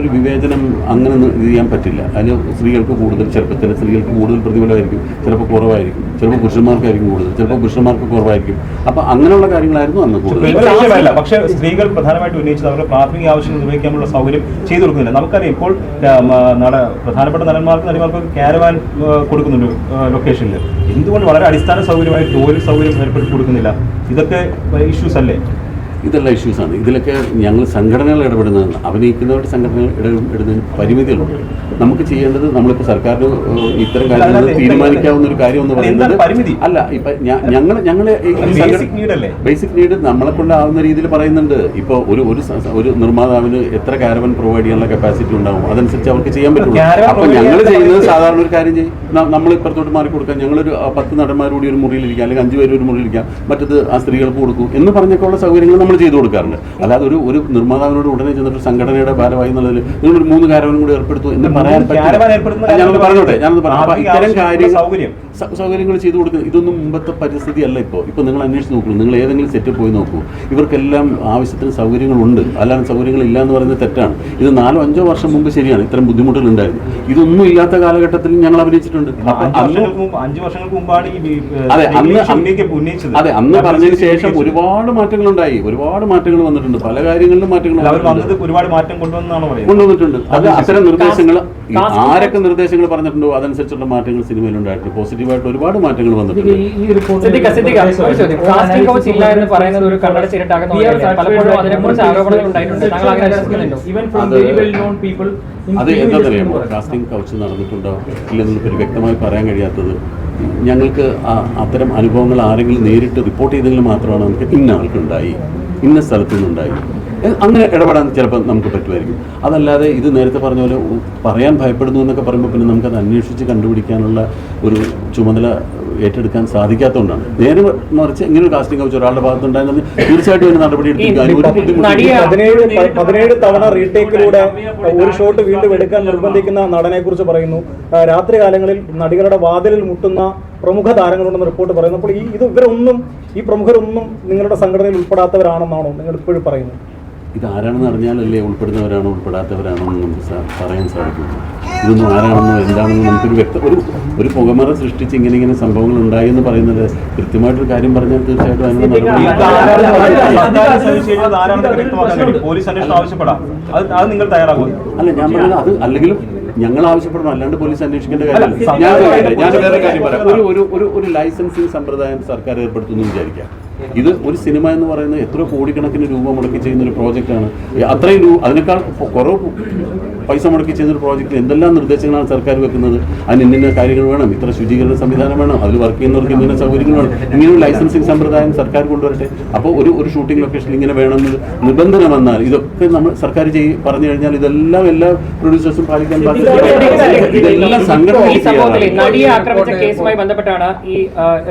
ഒരു വിവേചനം അങ്ങനെ ഇത് ചെയ്യാൻ പറ്റില്ല. അതിന് സ്ത്രീകൾക്ക് കൂടുതൽ, ചെറുപ്പത്തിൽ സ്ത്രീകൾക്ക് കൂടുതൽ പ്രതിഫലമായിരിക്കും, ചിലപ്പോൾ കുറവായിരിക്കും, ചിലപ്പോൾ പുരുഷന്മാർക്കായിരിക്കും കൂടുതൽ, ചിലപ്പോൾ പുരുഷന്മാർക്ക് കുറവായിരിക്കും. അപ്പോൾ അങ്ങനെയുള്ള കാര്യങ്ങളായിരുന്നു അന്ന് കൂടുതൽ. പക്ഷേ സ്ത്രീകൾ പ്രധാനമായിട്ട് ഉന്നയിച്ചത് അവരുടെ പ്രാഥമിക ആവശ്യം നിർവഹിക്കാനുള്ള സൗകര്യം ചെയ്തു കൊടുക്കുന്നില്ല. നമുക്കറിയാം ഇപ്പോൾ പ്രധാനപ്പെട്ട നടിമാർക്ക് ക്യാരവാൻ കൊടുക്കുന്നുണ്ട് ലൊക്കേഷനിൽ. എന്തുകൊണ്ട് വളരെ അടിസ്ഥാന സൗകര്യമായി ടോയ്ലറ്റ് സൗകര്യം ഏർപ്പെടുത്തി കൊടുക്കുന്നില്ല? ഇതൊക്കെ ഇഷ്യൂസ് അല്ലേ? ഇതെല്ലാം ഇഷ്യൂസാണ്. ഇതിലൊക്കെ ഞങ്ങൾ സംഘടനകൾ ഇടപെടുന്നതാണ്. അഭിനയിക്കുന്നവരുടെ സംഘടനകൾ ഇടപെടുന്നതിന് പരിമിതികളുണ്ട്. നമുക്ക് ചെയ്യേണ്ടത്, നമ്മളിപ്പോൾ സർക്കാരിന് ഇത്തരം കാര്യങ്ങൾ തീരുമാനിക്കാവുന്ന ഒരു കാര്യം എന്ന് പറയുന്നത് അല്ല. ഇപ്പം ഞങ്ങൾ ബേസിക് നീഡ് നമ്മളെ കൊണ്ടാവുന്ന രീതിയിൽ പറയുന്നുണ്ട്. ഇപ്പോൾ ഒരു നിർമ്മാതാവിന് എത്ര കാരവൻ പ്രൊവൈഡ് ചെയ്യാനുള്ള കപ്പാസിറ്റി ഉണ്ടാവും, അതനുസരിച്ച് അവർക്ക് ചെയ്യാൻ പറ്റും. അപ്പം ഞങ്ങൾ ചെയ്യുന്നത് സാധാരണ ഒരു കാര്യം ചെയ്യും, നമ്മൾ ഇപ്പുറത്തോട്ട് മാറി കൊടുക്കാം, ഞങ്ങളൊരു 10 നടന്മാരോട് ഒരു മുറിയിലിരിക്കാം, അല്ലെങ്കിൽ 5 പേര് ഒരു മുറിയിലിരിക്കാം, മറ്റത് ആ സ്ത്രീകൾക്ക് കൊടുക്കും എന്ന് പറഞ്ഞൊക്കെ ഉള്ള സൗകര്യങ്ങൾ നമ്മൾ ചെയ്തു കൊടുക്കാറുണ്ട്. അല്ലാതെ ഒരു നിർമ്മാതാവിനോട് ഉടനെ ചെന്നിട്ട് സംഘടനയുടെ ഭാരമായി എന്നുള്ളതിൽ നിങ്ങളൊരു 3 കാരവനും കൂടി ഏർപ്പെടുത്തു എന്ന് പറയാൻ പറ്റില്ല. ഞാനത് പറഞ്ഞോട്ടെ. ഇത്തരം സൗകര്യങ്ങൾ ചെയ്തു കൊടുക്കുന്നത് ഇതൊന്നും മുമ്പത്തെ പരിസ്ഥിതി അല്ല. ഇപ്പോൾ നിങ്ങൾ അന്വേഷിച്ച് നോക്കൂ, നിങ്ങൾ ഏതെങ്കിലും സെറ്റിൽ പോയി നോക്കൂ, ഇവർക്കെല്ലാം ആവശ്യത്തിന് സൗകര്യങ്ങളുണ്ട്. അല്ലാതെ സൗകര്യങ്ങൾ ഇല്ല എന്ന് പറയുന്നത് തെറ്റാണ്. ഇത് 4-5 വർഷം മുമ്പ് ശരിയാണ്, ഇത്തരം ബുദ്ധിമുട്ടുകൾ ഉണ്ടായിരുന്നു. ഇതൊന്നും ഇല്ലാത്ത കാലഘട്ടത്തിൽ ഞങ്ങൾ അഭിനയിച്ചിട്ടുണ്ട്. 5 വർഷങ്ങൾക്ക് മുമ്പാണ് അതെ, അന്ന് പറഞ്ഞതിന് ശേഷം ഒരുപാട് മാറ്റങ്ങളുണ്ടായി, ഒരുപാട് മാറ്റങ്ങൾ വന്നിട്ടുണ്ട്. പല കാര്യങ്ങളിലും മാറ്റങ്ങൾ ഒരുപാട് മാറ്റം കൊണ്ടുവന്നിട്ടുണ്ട്. അത് അത്തരം നിർദ്ദേശങ്ങൾ ആരൊക്കെ നിർദ്ദേശങ്ങൾ പറഞ്ഞിട്ടുണ്ടോ അതനുസരിച്ചുള്ള മാറ്റങ്ങൾ സിനിമയിൽ ഉണ്ടായിട്ടുണ്ട്. പോസിറ്റീവായിട്ട് ഒരുപാട് മാറ്റങ്ങൾ വന്നിട്ടുണ്ട്. അത് എന്താണെന്നറിയാമോ, കാസ്റ്റിംഗ് കൗച്ച് നടന്നിട്ടുണ്ടോ ഇല്ലെന്നൊരു വ്യക്തമായി പറയാൻ കഴിയാത്തത്. ഞങ്ങൾക്ക് അത്തരം അനുഭവങ്ങൾ ആരെങ്കിലും നേരിട്ട് റിപ്പോർട്ട് ചെയ്തെങ്കിൽ മാത്രമാണ് നമുക്ക് ഇന്ന ആൾക്കുണ്ടായി, ഇന്ന സ്ഥലത്തു നിന്നുണ്ടായി, അങ്ങനെ ഇടപെടാൻ ചിലപ്പോൾ നമുക്ക് പറ്റുമായിരിക്കും. അതല്ലാതെ ഇത് നേരത്തെ പറഞ്ഞ പോലെ പറയാൻ ഭയപ്പെടുന്നു എന്നൊക്കെ പറയുമ്പോൾ പിന്നെ നമുക്കത് അന്വേഷിച്ച് കണ്ടുപിടിക്കാനുള്ള ഒരു ചുമതല ഏറ്റെടുക്കാൻ സാധിക്കാത്തതുകൊണ്ടാണ്. നേരെ മറിച്ച് ഇങ്ങനെ ഒരു കാസ്റ്റിംഗ് കൗച്ച് ഒരാളുടെ ഭാഗത്തുണ്ടായിരുന്നത് തീർച്ചയായിട്ടും ഒരു നടപടി എടുക്കാൻ 17 തവണ റീടേക്കിലൂടെ ഒരു ഷോട്ട് വീണ്ടും എടുക്കാൻ നിർബന്ധിക്കുന്ന നടനെ കുറിച്ച് പറയുന്നു. രാത്രി കാലങ്ങളിൽ നടികളുടെ വാതിലിൽ മുട്ടുന്ന പ്രമുഖ താരങ്ങളുണ്ടെന്ന് റിപ്പോർട്ട് പറയുന്നു. അപ്പോൾ ഈ പ്രമുഖരൊന്നും നിങ്ങളുടെ സംഘടനയിൽ ഉൾപ്പെടാത്തവരാണെന്നാണോ നിങ്ങൾ ഇപ്പോഴും പറയുന്നത്? ഇതാരാണെന്ന് അറിഞ്ഞാലല്ലേ ഉൾപ്പെടുന്നവരാണോ ഉൾപ്പെടാത്തവരാണോ എന്ന് നമുക്ക് പറയാൻ സാധിക്കും. ഇതൊന്നും ആരാണെന്നോ എന്താണെന്നോ നമുക്കൊരു ഒരു പുകമറ സൃഷ്ടിച്ച് ഇങ്ങനെ സംഭവങ്ങൾ ഉണ്ടായി എന്ന് പറയുന്നത് കൃത്യമായിട്ടൊരു കാര്യം പറഞ്ഞാൽ തീർച്ചയായിട്ടും അതിനുള്ള അല്ല, ഞാൻ പറഞ്ഞത് അത് അല്ലെങ്കിലും ഞങ്ങൾ ആവശ്യപ്പെടണം, അല്ലാണ്ട് പോലീസ് അന്വേഷിക്കേണ്ട കാര്യമില്ല. ഞാൻ വേറെ കാര്യം പറയാം. ഒരു ലൈസൻസിങ് സമ്പ്രദായം സർക്കാർ ഏർപ്പെടുത്തുന്നു വിചാരിക്കാം. ഇത് ഒരു സിനിമ എന്ന് പറയുന്നത് എത്ര കോടിക്കണക്കിന് രൂപ മുടക്കി ചെയ്യുന്ന ഒരു പ്രോജക്റ്റാണ്. അത്രയും അതിനേക്കാൾ കുറവ് പൈസ മുടക്കി ചെയ്യുന്നൊരു പ്രോജക്റ്റിൽ എന്തെല്ലാം നിർദ്ദേശങ്ങളാണ് സർക്കാർ വെക്കുന്നത്. അതിന് ഇന്ന കാര്യങ്ങൾ വേണം, ഇത്ര ശുചീകരണ സംവിധാനം വേണം, അതിൽ വർക്ക് ചെയ്യുന്നവർക്ക് ഇന്ന സൗകര്യങ്ങൾ വേണം, ഇങ്ങനൊരു ലൈസൻസിങ് സമ്പ്രദായം സർക്കാർ കൊണ്ടുവരട്ടെ. അപ്പോൾ ഒരു ഷൂട്ടിംഗ് ലൊക്കേഷനിൽ ഇങ്ങനെ വേണമെന്ന് നിബന്ധന വന്നാൽ ഇതൊക്കെ നമ്മൾ സർക്കാർ പറഞ്ഞു കഴിഞ്ഞാൽ ഇതെല്ലാം എല്ലാ പ്രൊഡ്യൂസേഴ്സും പാലിക്കാൻ ഇതെല്ലാം നടിയെ ആക്രമിച്ച കേസുമായി ബന്ധപ്പെട്ടാണ് ഈ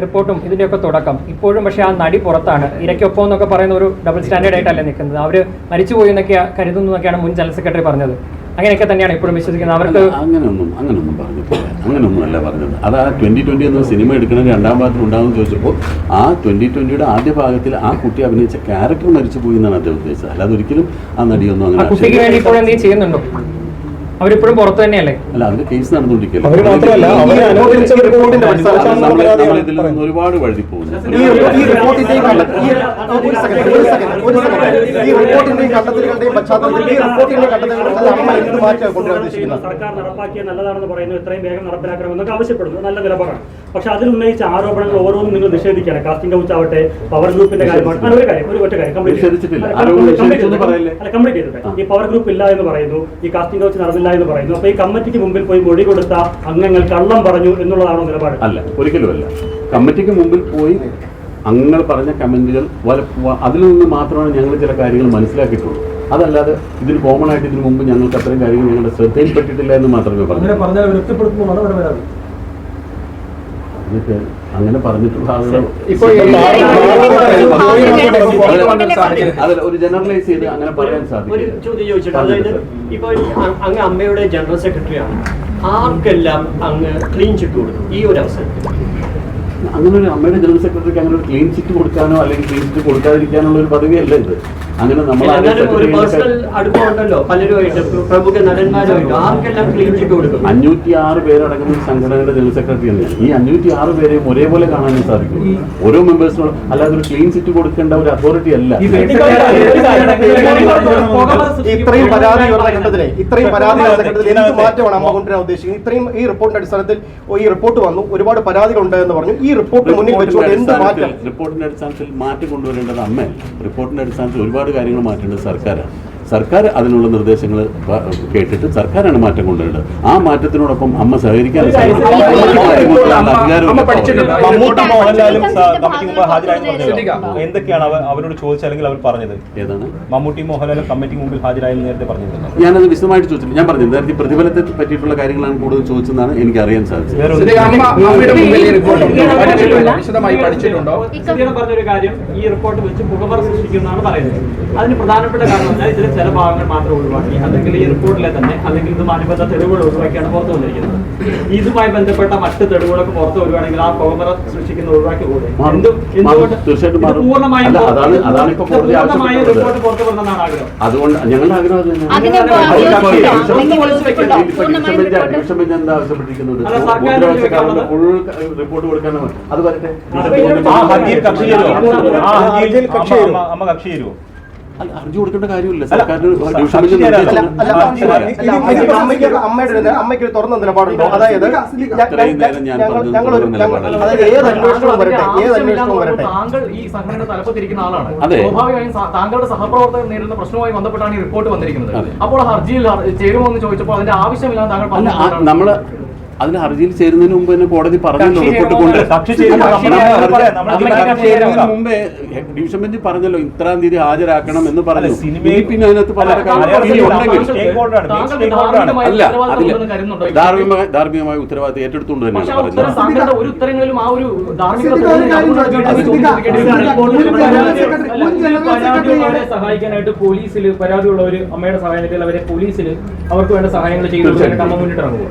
റിപ്പോർട്ടും ഇതിന്റെയൊക്കെ തുടക്കം. ഇപ്പോഴും പക്ഷേ ആ നടി പുറത്താണ്. ഇരയ്ക്കൊപ്പം എന്നൊക്കെ പറയുന്ന ഒരു ഡബിൾ സ്റ്റാൻഡേർഡ് ആയിട്ടല്ലേ നിൽക്കുന്നത്. അവർ മരിച്ചുപോയി എന്നൊക്കെ കരുതുന്നു എന്നൊക്കെയാണ് മുൻ ജനറൽ സെക്രട്ടറി പറഞ്ഞത്. അങ്ങനെയൊക്കെ തന്നെയാണ് ഇപ്പോഴും വിശ്വസിക്കുന്നത്. അവർക്ക് അങ്ങനെയൊന്നും പറഞ്ഞിട്ടില്ല, അങ്ങനെയൊന്നുമല്ല പറഞ്ഞത്. അത് ആ 2020 എന്ന സിനിമ എടുക്കണ 2ാം ഭാഗത്തിൽ ഉണ്ടാകുമെന്ന് ചോദിച്ചപ്പോൾ ആ 2020യുടെ ആദ്യ ഭാഗത്തിൽ ആ കുട്ടി അഭിനയിച്ച ക്യാരക്ടർ മരിച്ചുപോയി എന്നാണ് അദ്ദേഹം ഉദ്ദേശിച്ചത്. അല്ലാതെ ഒരിക്കലും ആ നടിയൊന്നും അങ്ങനെ കുട്ടിക്ക് വേണ്ടി ഇപ്പോൾ എന്തെങ്കിലും ചെയ്യുന്നുണ്ടോ? അവരിപ്പോഴും പുറത്ത് തന്നെയല്ലേ? അല്ല, അതിന്റെ കേസ് നടന്നുകൊണ്ടിരിക്കുകയല്ലേ. ഒരുപാട് വഴുതി പോകുന്നു. സർക്കാർ നടപ്പാക്കിയ നല്ലതാണെന്ന് പറയുന്നു, എത്രയും വേഗം നടപ്പിലാക്കണമെന്നൊക്കെ ആവശ്യപ്പെടുന്നു. നല്ല നിലപാടാണ്. പക്ഷെ അതിൽ ഉന്നയിച്ച ആരോപണങ്ങൾ ഓരോന്നും നിങ്ങൾ നിഷേധിക്കുകയാണ്. കാസ്റ്റിംഗ് കൗച്ച് ആവട്ടെ, പവർ ഗ്രൂപ്പിന്റെ കാര്യമാണ്. ഒരു കാര്യം ഒറ്റ കാര്യം കംപ്ലീറ്റ് ചെയ്തിട്ട് ഈ പവർ ഗ്രൂപ്പ് ഇല്ല എന്ന് പറയുന്നു, ഈ കാസ്റ്റിംഗ് കൗച്ച് നടന്നില്ല എന്ന് പറയുന്നു. അപ്പൊ ഈ കമ്മിറ്റിക്ക് മുമ്പിൽ പോയി മൊഴി കൊടുത്ത അംഗങ്ങൾ കള്ളം പറഞ്ഞു എന്നുള്ളതാണോ നിലപാട്? അല്ല, ഒരിക്കലും അല്ല. കമ്മിറ്റിക്ക് മുമ്പിൽ പോയി നിങ്ങൾ പറഞ്ഞ കമൻറ്റുകൾ അതിൽ നിന്ന് മാത്രമാണ് ഞങ്ങൾ ചില കാര്യങ്ങൾ മനസ്സിലാക്കിയിട്ടുള്ളൂ. അതല്ലാതെ ഇതിന് കോമൺ ആയിട്ട് ഇതിനു മുമ്പ് ഞങ്ങൾക്ക് അത്രയും കാര്യങ്ങൾ ഞങ്ങളുടെ ശ്രദ്ധയിൽപ്പെട്ടിട്ടില്ല എന്ന് മാത്രമേ പറഞ്ഞു. അങ്ങനെ പറഞ്ഞിട്ടുള്ള ആളുകൾ അതിൽ ഒരു ജനറലൈസ് ചെയ്ത് അങ്ങനെ പറയാൻ സാധിക്കും. ഒരു ചോദ്യം ചോദിച്ചിട്ട്, അതായത് ഇപ്പൊ അങ്ങ് അമ്മയുടെ ജനറൽ സെക്രട്ടറിയാണ്, ആർക്കെല്ലാം അങ്ങ് ക്ലീൻ ചിറ്റ് കൊടുക്കും ഈ ഒരു അവസരത്തിൽ? അങ്ങനെ ഒരു അമ്മയുടെ ജനറൽ സെക്രട്ടറിക്ക് അങ്ങനെ ഒരു ക്ലീൻ ചിറ്റ് കൊടുക്കാനോ അല്ലെങ്കിൽ ക്ലീൻ ചിറ്റ് കൊടുക്കാതിരിക്കാനുള്ള ഒരു പദവിയല്ല ഇത്. അങ്ങനെ നമ്മൾ ഒരു പേഴ്സണൽ അടുപ്പമുണ്ടല്ലോ പലരുമായിട്ട്, പ്രമുഖ നടന്മാരുമായിട്ട്, ആർക്കെല്ലാം ക്ലീൻ ചിറ്റ് കൊടുക്കും? 506 പേരടങ്ങുന്ന സംഘടനയുടെ ജനറൽ സെക്രട്ടറി തന്നെയാണ്. ഈ 506 പേരെയും ഒരേപോലെ കാണാനും സാധിക്കും. ഓരോ മെമ്പേഴ്സിനോട് അല്ലാതെ ഒരു ക്ലീൻ ചിറ്റ് കൊടുക്കേണ്ട ഒരു അതോറിറ്റി അല്ല. ഇത്രയും പരാതി എന്ത് മാറ്റമാണ് അമ്മ കൊണ്ടുവരാൻ ഉദ്ദേശിക്കുന്നത്? ഇത്രയും ഈ റിപ്പോർട്ടിന്റെ അടിസ്ഥാനത്തിൽ ഈ റിപ്പോർട്ട് വന്നു, ഒരുപാട് പരാതികളുണ്ട് എന്ന് പറഞ്ഞു. ഈ റിപ്പോർട്ട് മുന്നിൽ വെച്ചുകൊണ്ട് എന്ത് മാറ്റം? റിപ്പോർട്ടിന്റെ അടിസ്ഥാനത്തിൽ മാറ്റം കൊണ്ടുവരേണ്ടത് അമ്മയല്ല. റിപ്പോർട്ടിന്റെ അടിസ്ഥാനത്തിൽ ഒരുപാട് കാര്യങ്ങൾ മാറ്റേണ്ടത് സർക്കാരാണ്. സർക്കാർ അതിനുള്ള നിർദ്ദേശങ്ങൾ കേട്ടിട്ട് സർക്കാരാണ് മാറ്റം കൊണ്ടുവരേണ്ടത്. ആ മാറ്റത്തിനോടൊപ്പം അമ്മ സഹകരിക്കാൻ എന്തൊക്കെയാണ് അവരോട് ചോദിച്ചത് അല്ലെങ്കിൽ അവർ പറഞ്ഞത്? ഏതാണ് മമ്മൂട്ടി മോഹൻലാലും കമ്മിറ്റി മുമ്പിൽ ഹാജരായെന്ന് നേരത്തെ പറഞ്ഞിരുന്നു. ഞാനത് വിശദമായിട്ട് ചോദിച്ചില്ല. ഞാൻ പറഞ്ഞത് നേരത്തെ പ്രതിഫലത്തെ പറ്റിയിട്ടുള്ള കാര്യങ്ങളാണ് കൂടുതൽ ചോദിച്ചതെന്നാണ് എനിക്ക് അറിയാൻ സാധിച്ചത്. പറഞ്ഞൊരു കാര്യം, ഈ റിപ്പോർട്ട് വെച്ച് പുകമറ സൃഷ്ടിക്കുന്നതാണ് പറയുന്നത്. അതിന് പ്രധാനപ്പെട്ട കാരണം ഇതിൽ ചില ഭാഗങ്ങൾ മാത്രം ഒഴിവാക്കി, അല്ലെങ്കിൽ ഈ റിപ്പോർട്ടിലെ തന്നെ അല്ലെങ്കിൽ ഇതുമായി ബന്ധപ്പെട്ട തെളിവുകൾ ഒഴിവാക്കിയാണ് പുറത്തു വന്നിരിക്കുന്നത്. ഇതുമായി ബന്ധപ്പെട്ട മറ്റ് തെളിവുകളൊക്കെ പുറത്തു വരുവാണെങ്കിൽ ആ പുകമറ സൃഷ്ടിക്കുന്ന ഒഴിവാക്കി കൂടെ? പൂർണ്ണമായും റിപ്പോർട്ട് പുറത്തു വരണമെന്നാണ് ആഗ്രഹം. അതുകൊണ്ട് ഞങ്ങളുടെ ആഗ്രഹം എന്താ ആവശ്യപ്പെട്ടിരിക്കുന്നത്? ഫുൾ റിപ്പോർട്ട് കൊടുക്കാനാണ്. അത് വരട്ടെ. അമ്മ കക്ഷി തരുമോ? ഹർജി കൊടുക്കേണ്ട കാര്യമില്ല. അമ്മയ്ക്ക് തുറന്ന നിലപാടുണ്ടോ? അതായത് ഏത് അന്വേഷണവും വരട്ടെ. താങ്കൾ ഈ സംഘടനയുടെ തലപ്പത്തിരിക്കുന്ന ആളാണ്. സ്വാഭാവികമായും താങ്കളുടെ സഹപ്രവർത്തകർ നേരിടുന്ന പ്രശ്നവുമായി ബന്ധപ്പെട്ടാണ് ഈ റിപ്പോർട്ട് വന്നിരിക്കുന്നത്. അപ്പോൾ ഹർജിയിൽ ചേരുമോ എന്ന് ചോദിച്ചപ്പോൾ അതിന്റെ ആവശ്യമില്ലാതെ താങ്കൾ പറഞ്ഞു. നമ്മള് അതിന് ഹർജിയിൽ ചേരുന്നതിന് മുമ്പ് തന്നെ കോടതി പറഞ്ഞല്ലോ റിപ്പോർട്ട് കൊണ്ട് മുമ്പേ ഡിവിഷൻ ബെഞ്ച് പറഞ്ഞല്ലോ ഇത്രാം തീയതി ഹാജരാക്കണം എന്ന് പറഞ്ഞു. പിന്നെ അതിനകത്ത് പല അല്ല അതില് ധാർമ്മികമായ ഉത്തരവാദിത്തം ഏറ്റെടുത്തുകൊണ്ട് തന്നെയാണ് സഹായിക്കാനായിട്ട് പോലീസിൽ പരാതിയുള്ളവർ അമ്മയുടെ സഹായത്തിൽ അവരെ പോലീസിൽ അവർക്ക് വേണ്ട സഹായങ്ങൾ ചെയ്തു മുന്നിട്ടിറങ്ങും.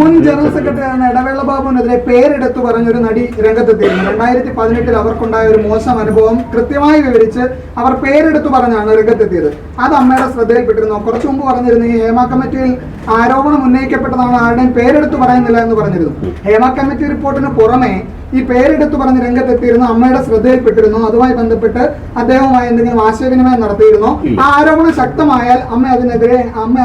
മുൻ ജനറൽ സെക്രട്ടറിയാണ് ഇടവേള ബാബുവിനെതിരെ പേരെടുത്തു പറഞ്ഞൊരു നടി രംഗത്തെത്തിയിരുന്നു. 2018 അവർക്കുണ്ടായ ഒരു മോശം അനുഭവം കൃത്യമായി വിവരിച്ച് അവർ പേരെടുത്തു പറഞ്ഞാണ് രംഗത്തെത്തിയത്. അത് അമ്മയുടെ ശ്രദ്ധയിൽപ്പെട്ടിരുന്നു. കുറച്ചു മുമ്പ് പറഞ്ഞിരുന്നു ഈ ഹേമ കമ്മിറ്റിയിൽ ആരോപണം ഉന്നയിക്കപ്പെട്ടതാണ്, ആരുടെയും പേരെടുത്തു പറയുന്നില്ല എന്ന് പറഞ്ഞിരുന്നു. ഹേമ കമ്മിറ്റി റിപ്പോർട്ടിന് പുറമെ ഈ പേരെടുത്തു പറഞ്ഞ് രംഗത്തെത്തിയിരുന്നു, അമ്മയുടെ ശ്രദ്ധയിൽപ്പെട്ടിരുന്നു. അതുമായി ബന്ധപ്പെട്ട് അദ്ദേഹവുമായി എന്തെങ്കിലും ആശയവിനിമയം നടത്തിയിരുന്നോ? ആ ആരോപണം ശക്തമായാൽ അമ്മ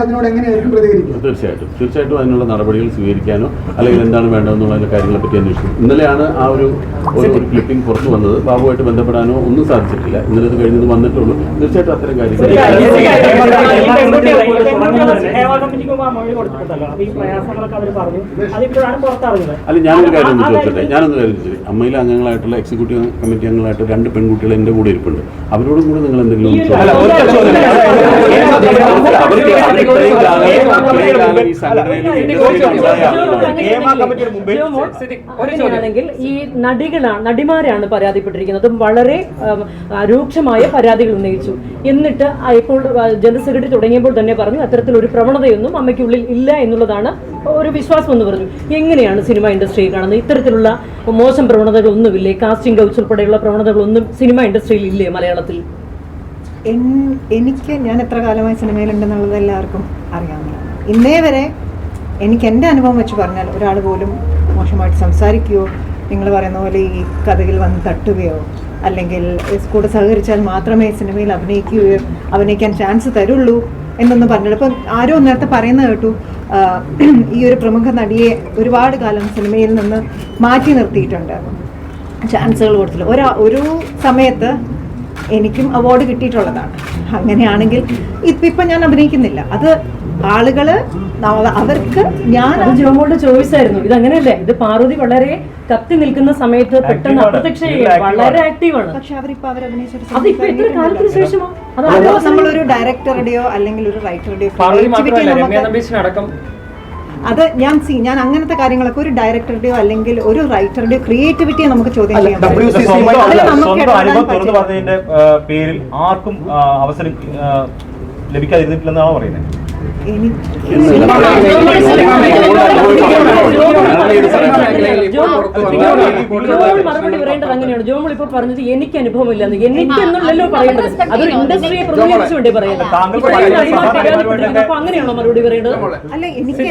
അതിനോട് എങ്ങനെയായിരിക്കും പ്രതികരിക്കുക? തീർച്ചയായിട്ടും അതിനുള്ള നടപടികൾ സ്വീകരിക്കാനോ അല്ലെങ്കിൽ എന്താണ് വേണ്ടതെന്നുള്ള കാര്യങ്ങളെ പറ്റി അന്വേഷിക്കും. ഇന്നലെയാണ് ആ ഒരു ക്ലിപ്പിംഗ് പുറത്തു വന്നത്. ബാബുവായിട്ട് ബന്ധപ്പെടാനോ ഒന്നും സാധിച്ചിട്ടില്ല. ഇന്നലെ അത് കഴിഞ്ഞത് വന്നിട്ടുള്ളൂ. തീർച്ചയായിട്ടും അത്തരം കാര്യങ്ങൾ അല്ല. ഞാനൊരു കാര്യം ചോദിച്ചോട്ടെ. അമ്മയിലെ അംഗങ്ങളായിട്ടുള്ള എക്സിക്യൂട്ടീവ് കമ്മിറ്റി അംഗങ്ങളായിട്ട് 2 പെൺകുട്ടികൾ എന്റെ കൂടെ ഇരിപ്പുണ്ട്. അവരോടും കൂടെ നിങ്ങൾ എന്തെങ്കിലും അങ്ങനെയാണെങ്കിൽ ഈ നടിമാരാണ് പരാതിപ്പെട്ടിരിക്കുന്നത്. വളരെ രൂക്ഷമായ പരാതികൾ ഉന്നയിച്ചു. എന്നിട്ട് ഇപ്പോൾ ജനറൽ സെക്രട്ടറി തുടങ്ങിയപ്പോൾ തന്നെ പറഞ്ഞു അത്തരത്തിലൊരു പ്രവണതയൊന്നും അമ്മയ്ക്കുള്ളിൽ ഇല്ല എന്നുള്ളതാണ് ഒരു വിശ്വാസം എന്ന് പറഞ്ഞു. എങ്ങനെയാണ് സിനിമ ഇൻഡസ്ട്രിയിൽ കാണുന്നത്? ഇത്തരത്തിലുള്ള മോശം പ്രവണതകളൊന്നുമില്ലേ? കാസ്റ്റിംഗ് കൗച്ച് ഉൾപ്പെടെയുള്ള പ്രവണതകളൊന്നും സിനിമ ഇൻഡസ്ട്രിയിൽ ഇല്ലേ മലയാളത്തിൽ? ഞാൻ എത്ര കാലമായി സിനിമയിലുണ്ടെന്നുള്ളത് എല്ലാവർക്കും അറിയാവുന്നതാണ്. ഇന്നേ വരെ എനിക്ക് എൻ്റെ അനുഭവം വെച്ച് പറഞ്ഞാൽ ഒരാൾ പോലും മോശമായിട്ട് സംസാരിക്കുകയോ നിങ്ങൾ പറയുന്ന പോലെ ഈ കഥയിൽ വന്ന് തട്ടുകയോ അല്ലെങ്കിൽ കൂടെ സഹകരിച്ചാൽ മാത്രമേ സിനിമയിൽ അഭിനയിക്കാൻ ചാൻസ് തരുള്ളൂ എന്നൊന്നും പറഞ്ഞിട്ട് ഇപ്പം ആരോ നേരത്തെ പറയുന്നത് കേട്ടു, ഈ ഒരു പ്രമുഖ നടിയെ ഒരുപാട് കാലം സിനിമയിൽ നിന്ന് മാറ്റി നിർത്തിയിട്ടുണ്ട്, ചാൻസുകൾ കൊടുത്തില്ല. ഒരു സമയത്ത് എനിക്കും അവാർഡ് കിട്ടിയിട്ടുള്ളതാണ്. അങ്ങനെയാണെങ്കിൽ ഇപ്പം ഞാൻ അഭിനയിക്കുന്നില്ല. അത് ആളുകള് അവർക്ക് ഞാൻ ജോമോളുടെ ചോയ്സ് ആയിരുന്നു. ഇത് അങ്ങനെയല്ലേ, ഇത് പാർവതി വളരെ കത്തി നിൽക്കുന്ന സമയത്ത് പെട്ടെന്ന് അപ്രത്യക്ഷ വളരെ ആക്റ്റീവാണ്. പക്ഷെ അവരിപ്പോ അവരഭിനയിച്ചിട്ട് അതിപ്പോ എത്ര കാലത്തിന് ശേഷമോ അതോ നമ്മളൊരു ഡയറക്ടറുടെയോ അല്ലെങ്കിൽ ഒരു റൈറ്ററുടെയോ അത് ഞാൻ അങ്ങനത്തെ കാര്യങ്ങളൊക്കെ ഒരു ഡയറക്ടറുടെയോ അല്ലെങ്കിൽ ഒരു റൈറ്ററുടെയോ ക്രിയേറ്റിവിറ്റിയെ നമുക്ക് ചോദ്യം ചെയ്യാൻ പറഞ്ഞതിന്റെ പേരിൽ ആർക്കും അവസരം ലഭിക്കാതിരുന്നിട്ടില്ലെന്നാണോ പറയുന്നത്? മറുപടി പറയേണ്ടത് അങ്ങനെയാണ്. ജോമോൾ ഇപ്പൊ പറഞ്ഞത് എനിക്ക് അനുഭവമില്ലെന്ന്. എനിക്കെന്നുള്ളല്ലോ പറയേണ്ടത്, അതൊരു ഇൻഡസ്ട്രിയെ പ്രതിനിധിച്ചു വേണ്ടി പറയുന്നത്. അപ്പൊ അങ്ങനെയാണോ മറുപടി പറയേണ്ടത്? അല്ല, എനിക്ക്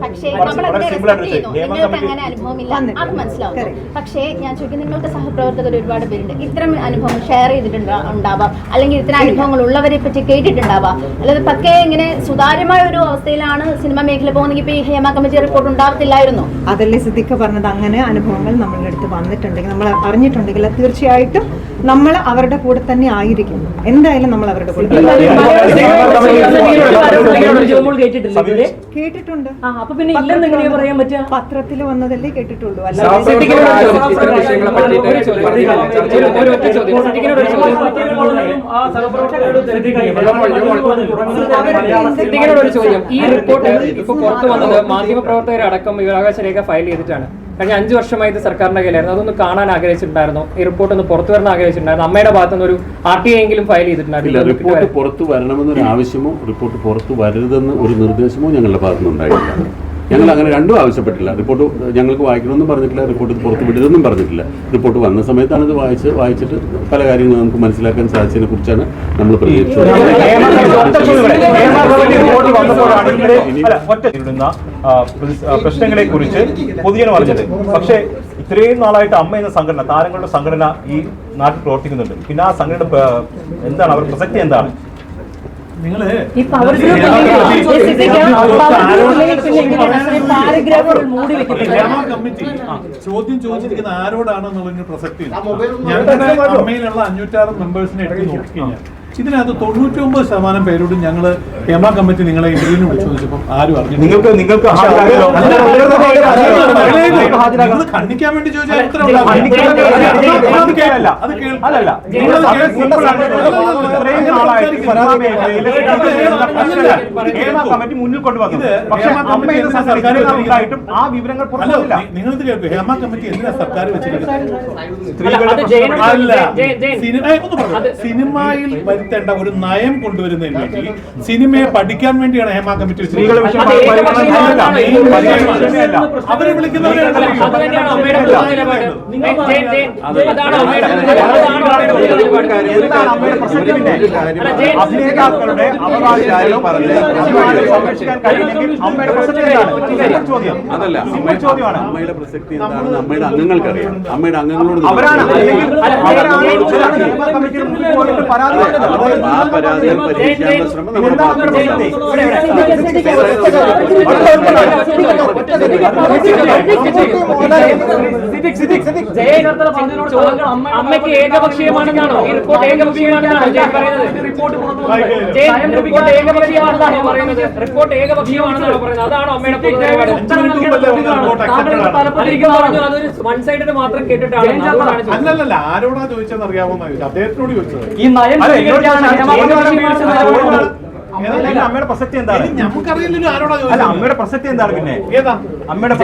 പക്ഷേ അങ്ങനെ അനുഭവമില്ല, അത് മനസ്സിലാവും. പക്ഷേ ഞാൻ ചോദിക്കുന്നത്, നിങ്ങൾക്ക് സഹപ്രവർത്തകർ ഒരുപാട് പേരുണ്ട്, ഇത്തരം അനുഭവം ഷെയർ ചെയ്തിട്ടുണ്ടാവാം, അല്ലെങ്കിൽ ഇത്തരം അനുഭവങ്ങൾ ഉള്ളവരെ പറ്റി കേട്ടിട്ടുണ്ടാവാം. അല്ലാതെ പക്കെ ഇങ്ങനെ സുതാര്യമായ ഒരു അവസ്ഥയിലാണ് സിനിമ മേഖല പോകുന്നെങ്കിൽ ഇപ്പൊ ഈ ഹേമ കമ്മിറ്റി റിപ്പോർട്ട് ഉണ്ടാവത്തില്ലായിരുന്നു. അതല്ലേ സിദ്ദിഖ് പറഞ്ഞത്, അങ്ങനെ അനുഭവങ്ങൾ നമ്മളുടെ അടുത്ത് വന്നിട്ടുണ്ടെങ്കിൽ, നമ്മൾ അറിഞ്ഞിട്ടുണ്ടെങ്കിൽ തീർച്ചയായിട്ടും നമ്മൾ അവരുടെ കൂടെ തന്നെ ആയിരിക്കും. എന്തായാലും നമ്മൾ അവരുടെ കൂടെ കേട്ടിട്ടുണ്ട്. അപ്പൊ പിന്നെ ഇല്ലെന്ന് എങ്ങനെയാ പറയാൻ പറ്റുക? പത്രത്തിൽ വന്നതല്ലേ കേട്ടിട്ടുള്ളൂ. ഒരു ചോദ്യം, ഈ റിപ്പോർട്ട് ഇപ്പൊ പുറത്തു വന്നത് മാധ്യമപ്രവർത്തകരടക്കം വിവരാവകാശ രേഖ ഫയൽ ചെയ്തിട്ടാണ്. കഴിഞ്ഞ 5 വർഷമായി ഇത് സർക്കാരിന്റെ കയ്യിലായിരുന്നു. അതൊന്ന് കാണാൻ ആഗ്രഹിച്ചിട്ടുണ്ടായിരുന്നു, ഈ റിപ്പോർട്ട് ഒന്ന് പുറത്തു വരണം ആഗ്രഹിച്ചിട്ടുണ്ടായിരുന്നു. അമ്മയുടെ ഭാഗത്തുനിന്ന് ഒരു RTI എങ്കിലും ഫയൽ ചെയ്തിട്ടുണ്ടായിരുന്നു. റിപ്പോർട്ട് പുറത്തു വരണമെന്നൊരു ആവശ്യമോ റിപ്പോർട്ട് പുറത്തു വരരുതെന്ന് ഒരു നിർദ്ദേശമോ ഞങ്ങളുടെ ഭാഗത്തുനിന്നുണ്ടായിട്ടില്ല. ഞങ്ങൾ അങ്ങനെ രണ്ടും ആവശ്യപ്പെട്ടില്ല. റിപ്പോർട്ട് ഞങ്ങൾക്ക് വായിക്കണമെന്നും പറഞ്ഞിട്ടില്ല, റിപ്പോർട്ട് പുറത്ത് വിടരുതെന്നും പറഞ്ഞിട്ടില്ല. റിപ്പോർട്ട് വന്ന സമയത്താണ് ഇത് വായിച്ചിട്ട് പല കാര്യങ്ങളും നമുക്ക് മനസ്സിലാക്കാൻ സാധിച്ചതിനെ കുറിച്ചാണ് നമ്മൾ പ്രതികരിച്ചത്. പ്രശ്നങ്ങളെ കുറിച്ച് പൊതുജനം അറിഞ്ഞത്. പക്ഷേ ഇത്രയും നാളായിട്ട് അമ്മ എന്ന സംഘടന, താരങ്ങളുടെ സംഘടന ഈ നാട്ടിൽ പ്രവർത്തിക്കുന്നുണ്ട്. പിന്നെ ആ സംഘടന എന്താണ്, അവരുടെ പ്രസക്തി എന്താണ്? ചോദ്യം ചോദിച്ചിരിക്കുന്ന ആരോടാണെന്നുള്ളതിന് പ്രസക്തിയില്ല. ഞങ്ങളുടെ അമ്മയിലുള്ള 506 മെമ്പേഴ്സിനെ എടുത്ത് നോക്കിക്കഴിഞ്ഞാൽ ഇതിനകത്ത് 99% പേരോട് ഞങ്ങൾ ഹേമ കമ്മിറ്റി നിങ്ങളെ ഇന്റർവ്യൂവിന് വിളിച്ചു ചോദിച്ചപ്പോൾ ആരും അറിഞ്ഞു. നിങ്ങൾക്ക് ഖണ്ഡിക്കാൻ വേണ്ടി ചോദിച്ചാൽ മുന്നിൽ കൊണ്ടുവന്നത്. ആ വിവരങ്ങൾ നിങ്ങളിത് കേൾക്കും. ഹേമ കമ്മിറ്റി എന്തിനാ സർക്കാർ വെച്ചിരിക്കുന്നത്? സിനിമയിൽ വരുത്തേണ്ട ഒരു നയം കൊണ്ടുവരുന്നതിന് വേണ്ടി സിനിമയെ പഠിക്കാൻ വേണ്ടിയാണ് ഹേമ കമ്മിറ്റി അവരെ വിളിക്കുന്നവരെ അഭിനേതാക്കളുടെ അവകാശം അതല്ല അമ്മയുടെ പ്രസക്തി എന്താണെന്ന് അമ്മയുടെ അംഗങ്ങൾക്കറിയാം. അമ്മയുടെ അംഗങ്ങളോട് ആ പരാതികൾ പരിഹരിക്കാനുള്ള ശ്രമം നമ്മുടെ അമ്മയ്ക്ക് ഏകപക്ഷീയമാണെന്നാണോ ഈ റിപ്പോർട്ട്? ഏകപക്ഷീയമാണെന്നാണോ പറയുന്നത്? റിപ്പോർട്ട് ഏകപക്ഷീയമാണെന്നാണോ പറയുന്നത്? അതാണോ അമ്മയുടെ അതൊരു വൺ സൈഡിന് മാത്രം കേട്ടിട്ടാണ്? അല്ലല്ല, ആരോടാ ചോദിച്ചെന്ന് അറിയാമോ? അദ്ദേഹത്തിനോട് ചോദിച്ചത്. ഈ നയം അമ്മയുടെ പ്രസക്തി എന്താണ്? നമുക്കറിയില്ലല്ലോ ആരോടാ ചോദിച്ചത്. അല്ല, അമ്മയുടെ പ്രസക്തി എന്താണ്? പിന്നെ ഏതാ അമ്മയുടെ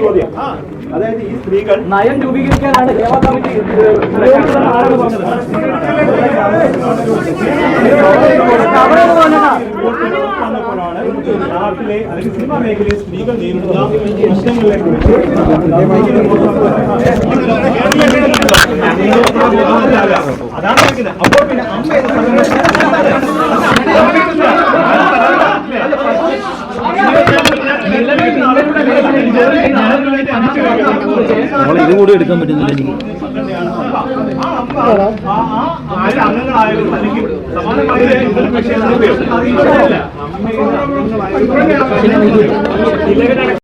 പറഞ്ഞേ? അതായത് ഈ സ്ത്രീകൾ നയം രൂപീകരിക്കാനാണ് ഹേമ കമ്മിറ്റി നാട്ടിലെ അല്ലെങ്കിൽ സിനിമാ മേഖലയിൽ സ്ത്രീകൾ നേരിടുന്ന പ്രശ്നങ്ങളെ കുറിച്ച് അതാണ് പറയുന്നത്. അപ്പോൾ പിന്നെ അമ്മ ഇതും കൂടി എടുക്കാൻ പറ്റുന്നില്ല എനിക്ക്. അംഗങ്ങളായാലും അല്ലെങ്കിൽ സമാനമായ